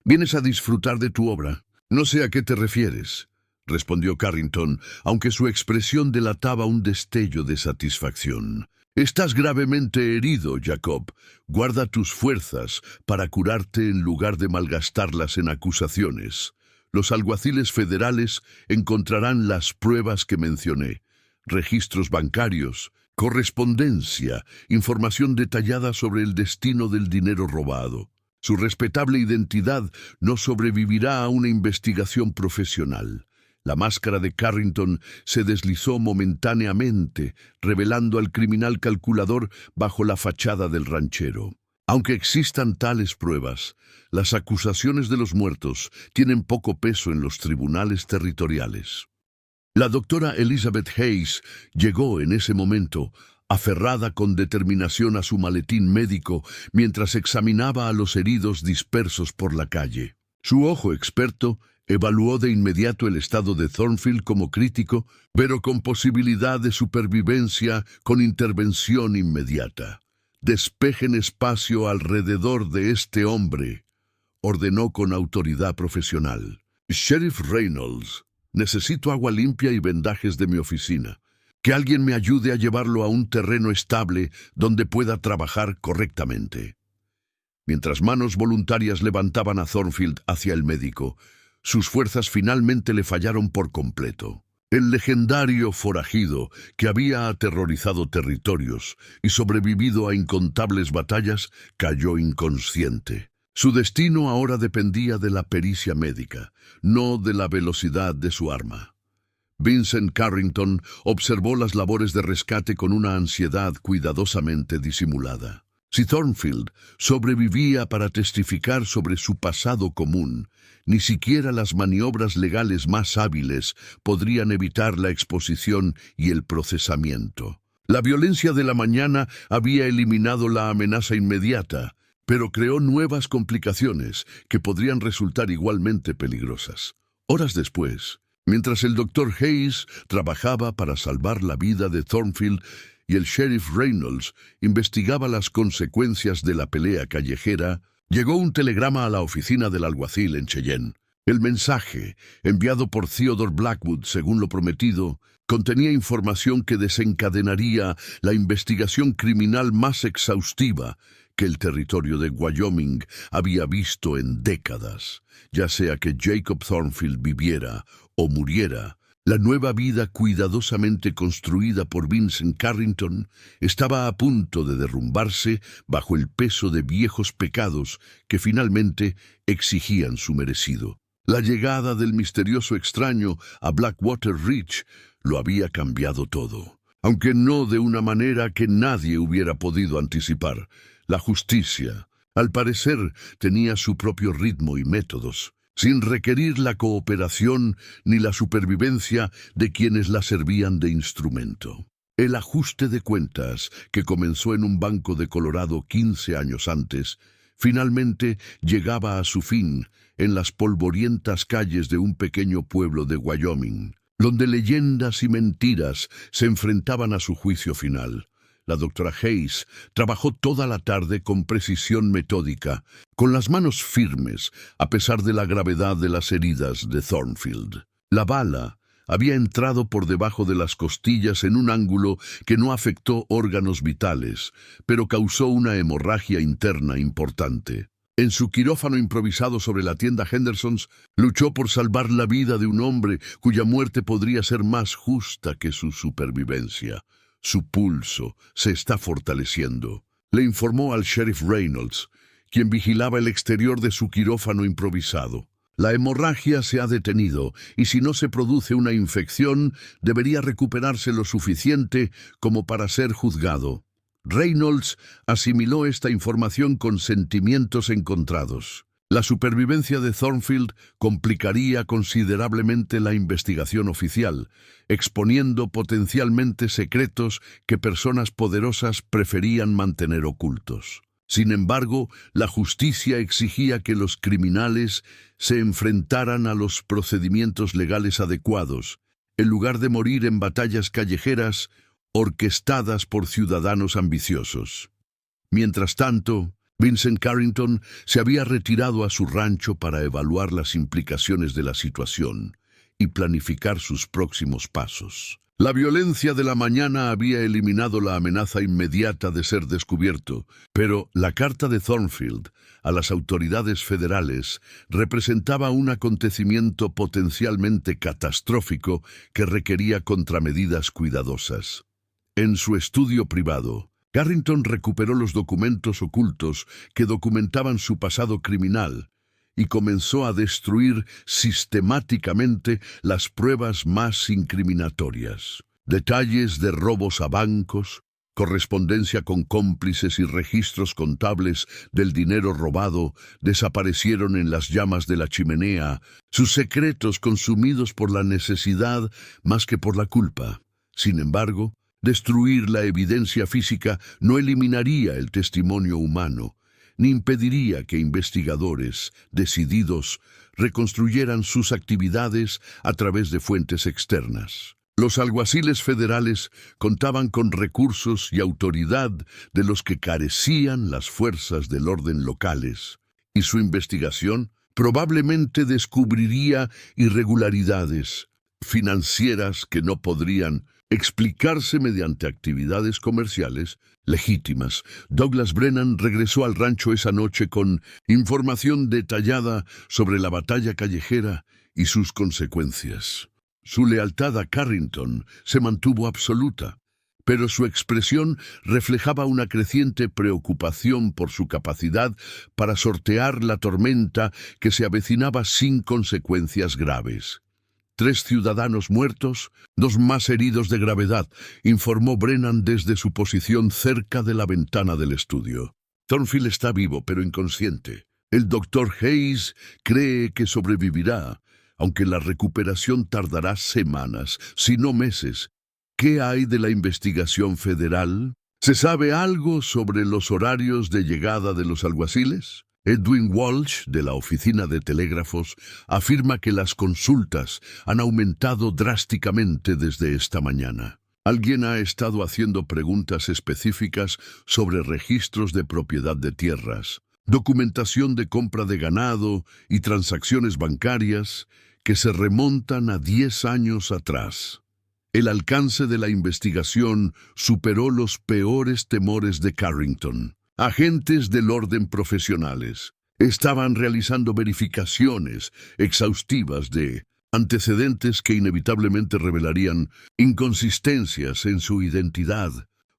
S1: ¿Vienes a disfrutar de tu obra?» «No sé a qué te refieres», respondió Carrington, aunque su expresión delataba un destello de satisfacción. «Estás gravemente herido, Jacob. Guarda tus fuerzas para curarte en lugar de malgastarlas en acusaciones. Los alguaciles federales encontrarán las pruebas que mencioné: registros bancarios, correspondencia, información detallada sobre el destino del dinero robado. Su respetable identidad no sobrevivirá a una investigación profesional». La máscara de Carrington se deslizó momentáneamente, revelando al criminal calculador bajo la fachada del ranchero. Aunque existan tales pruebas, las acusaciones de los muertos tienen poco peso en los tribunales territoriales. La doctora Elizabeth Hayes llegó en ese momento, aferrada con determinación a su maletín médico mientras examinaba a los heridos dispersos por la calle. Su ojo experto evaluó de inmediato el estado de Thornfield como crítico, pero con posibilidad de supervivencia con intervención inmediata. «Despejen espacio alrededor de este hombre», ordenó con autoridad profesional. «Sheriff Reynolds, necesito agua limpia y vendajes de mi oficina. Que alguien me ayude a llevarlo a un terreno estable donde pueda trabajar correctamente. Mientras manos voluntarias levantaban a Thornfield hacia el médico, sus fuerzas finalmente le fallaron por completo. El legendario forajido, que había aterrorizado territorios y sobrevivido a incontables batallas, cayó inconsciente. Su destino ahora dependía de la pericia médica, no de la velocidad de su arma. Vincent Carrington observó las labores de rescate con una ansiedad cuidadosamente disimulada. Si Thornfield sobrevivía para testificar sobre su pasado común, ni siquiera las maniobras legales más hábiles podrían evitar la exposición y el procesamiento. La violencia de la mañana había eliminado la amenaza inmediata, pero creó nuevas complicaciones que podrían resultar igualmente peligrosas. Horas después, mientras el Dr. Hayes trabajaba para salvar la vida de Thornfield y el sheriff Reynolds investigaba las consecuencias de la pelea callejera, llegó un telegrama a la oficina del alguacil en Cheyenne. El mensaje, enviado por Theodore Blackwood según lo prometido, contenía información que desencadenaría la investigación criminal más exhaustiva que el territorio de Wyoming había visto en décadas. Ya sea que Jacob Thornfield viviera o muriera, la nueva vida cuidadosamente construida por Vincent Carrington estaba a punto de derrumbarse bajo el peso de viejos pecados que finalmente exigían su merecido. La llegada del misterioso extraño a Blackwater Ridge lo había cambiado todo, aunque no de una manera que nadie hubiera podido anticipar. La justicia, al parecer, tenía su propio ritmo y métodos, sin requerir la cooperación ni la supervivencia de quienes la servían de instrumento. El ajuste de cuentas, que comenzó en un banco de Colorado 15 años antes, finalmente llegaba a su fin en las polvorientas calles de un pequeño pueblo de Wyoming, donde leyendas y mentiras se enfrentaban a su juicio final. La doctora Hayes trabajó toda la tarde con precisión metódica, con las manos firmes, a pesar de la gravedad de las heridas de Thornfield. La bala había entrado por debajo de las costillas en un ángulo que no afectó órganos vitales, pero causó una hemorragia interna importante. En su quirófano improvisado sobre la tienda Henderson's, luchó por salvar la vida de un hombre cuya muerte podría ser más justa que su supervivencia. Su pulso se está fortaleciendo, le informó al sheriff Reynolds, quien vigilaba el exterior de su quirófano improvisado. La hemorragia se ha detenido y si no se produce una infección, debería recuperarse lo suficiente como para ser juzgado. Reynolds asimiló esta información con sentimientos encontrados. La supervivencia de Thornfield complicaría considerablemente la investigación oficial, exponiendo potencialmente secretos que personas poderosas preferían mantener ocultos. Sin embargo, la justicia exigía que los criminales se enfrentaran a los procedimientos legales adecuados, en lugar de morir en batallas callejeras orquestadas por ciudadanos ambiciosos. Mientras tanto, Vincent Carrington se había retirado a su rancho para evaluar las implicaciones de la situación y planificar sus próximos pasos. La violencia de la mañana había eliminado la amenaza inmediata de ser descubierto, pero la carta de Thornfield a las autoridades federales representaba un acontecimiento potencialmente catastrófico que requería contramedidas cuidadosas. En su estudio privado, Carrington recuperó los documentos ocultos que documentaban su pasado criminal y comenzó a destruir sistemáticamente las pruebas más incriminatorias. Detalles de robos a bancos, correspondencia con cómplices y registros contables del dinero robado desaparecieron en las llamas de la chimenea, sus secretos consumidos por la necesidad más que por la culpa. Sin embargo, destruir la evidencia física no eliminaría el testimonio humano, ni impediría que investigadores decididos reconstruyeran sus actividades a través de fuentes externas. Los alguaciles federales contaban con recursos y autoridad de los que carecían las fuerzas del orden locales, y su investigación probablemente descubriría irregularidades financieras que no podrían explicarse mediante actividades comerciales legítimas. Douglas Brennan regresó al rancho esa noche con información detallada sobre la batalla callejera y sus consecuencias. Su lealtad a Carrington se mantuvo absoluta, pero su expresión reflejaba una creciente preocupación por su capacidad para sortear la tormenta que se avecinaba sin consecuencias graves. 3 ciudadanos muertos, 2 más heridos de gravedad, informó Brennan desde su posición cerca de la ventana del estudio. Thornfield está vivo, pero inconsciente. El doctor Hayes cree que sobrevivirá, aunque la recuperación tardará semanas, si no meses. ¿Qué hay de la investigación federal? ¿Se sabe algo sobre los horarios de llegada de los alguaciles? Edwin Walsh, de la Oficina de Telégrafos, afirma que las consultas han aumentado drásticamente desde esta mañana. Alguien ha estado haciendo preguntas específicas sobre registros de propiedad de tierras, documentación de compra de ganado y transacciones bancarias que se remontan a 10 años atrás. El alcance de la investigación superó los peores temores de Carrington. Agentes del orden profesionales estaban realizando verificaciones exhaustivas de antecedentes que inevitablemente revelarían inconsistencias en su identidad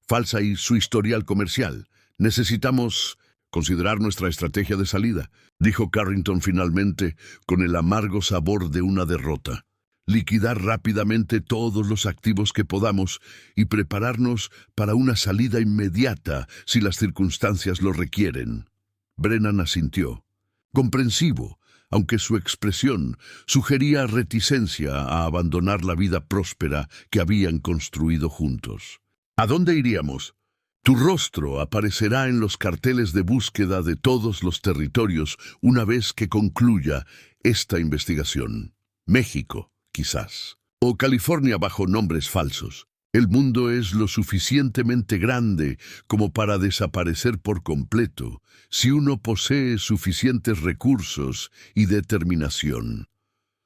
S1: falsa y su historial comercial. Necesitamos considerar nuestra estrategia de salida, dijo Carrington finalmente, con el amargo sabor de una derrota. Liquidar rápidamente todos los activos que podamos y prepararnos para una salida inmediata si las circunstancias lo requieren. Brennan asintió, comprensivo, aunque su expresión sugería reticencia a abandonar la vida próspera que habían construido juntos. ¿A dónde iríamos? Tu rostro aparecerá en los carteles de búsqueda de todos los territorios una vez que concluya esta investigación. México, quizás, o California bajo nombres falsos. El mundo es lo suficientemente grande como para desaparecer por completo si uno posee suficientes recursos y determinación.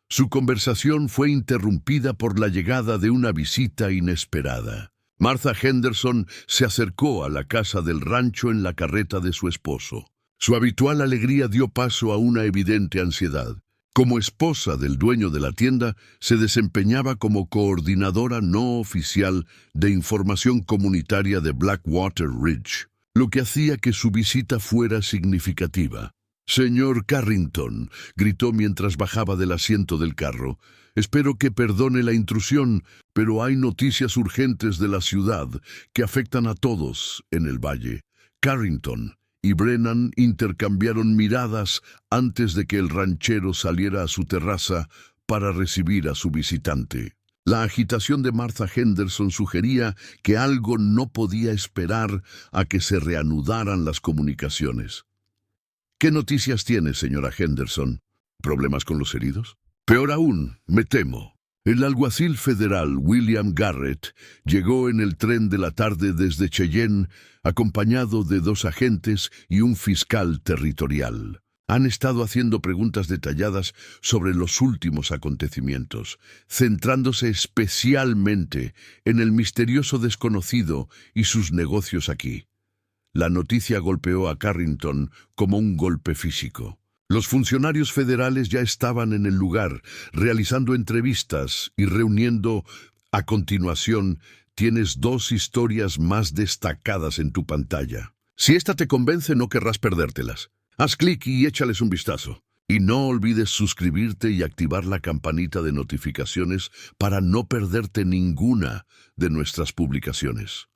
S1: Su conversación fue interrumpida por la llegada de una visita inesperada. Martha Henderson se acercó a la casa del rancho en la carreta de su esposo. Su habitual alegría dio paso a una evidente ansiedad. Como esposa del dueño de la tienda, se desempeñaba como coordinadora no oficial de información comunitaria de Blackwater Ridge, lo que hacía que su visita fuera significativa. «Señor Carrington», gritó mientras bajaba del asiento del carro, «espero que perdone la intrusión, pero hay noticias urgentes de la ciudad que afectan a todos en el valle». Carrington y Brennan intercambiaron miradas antes de que el ranchero saliera a su terraza para recibir a su visitante. La agitación de Martha Henderson sugería que algo no podía esperar a que se reanudaran las comunicaciones. «¿Qué noticias tiene, señora Henderson? ¿Problemas con los heridos?» «Peor aún, me temo. El alguacil federal William Garrett llegó en el tren de la tarde desde Cheyenne, acompañado de 2 agentes y un fiscal territorial. Han estado haciendo preguntas detalladas sobre los últimos acontecimientos, centrándose especialmente en el misterioso desconocido y sus negocios aquí». La noticia golpeó a Carrington como un golpe físico. Los funcionarios federales ya estaban en el lugar, realizando entrevistas y reuniendo. A continuación, tienes 2 historias más destacadas en tu pantalla. Si esta te convence, no querrás perdértelas. Haz clic y échales un vistazo. Y no olvides suscribirte y activar la campanita de notificaciones para no perderte ninguna de nuestras publicaciones.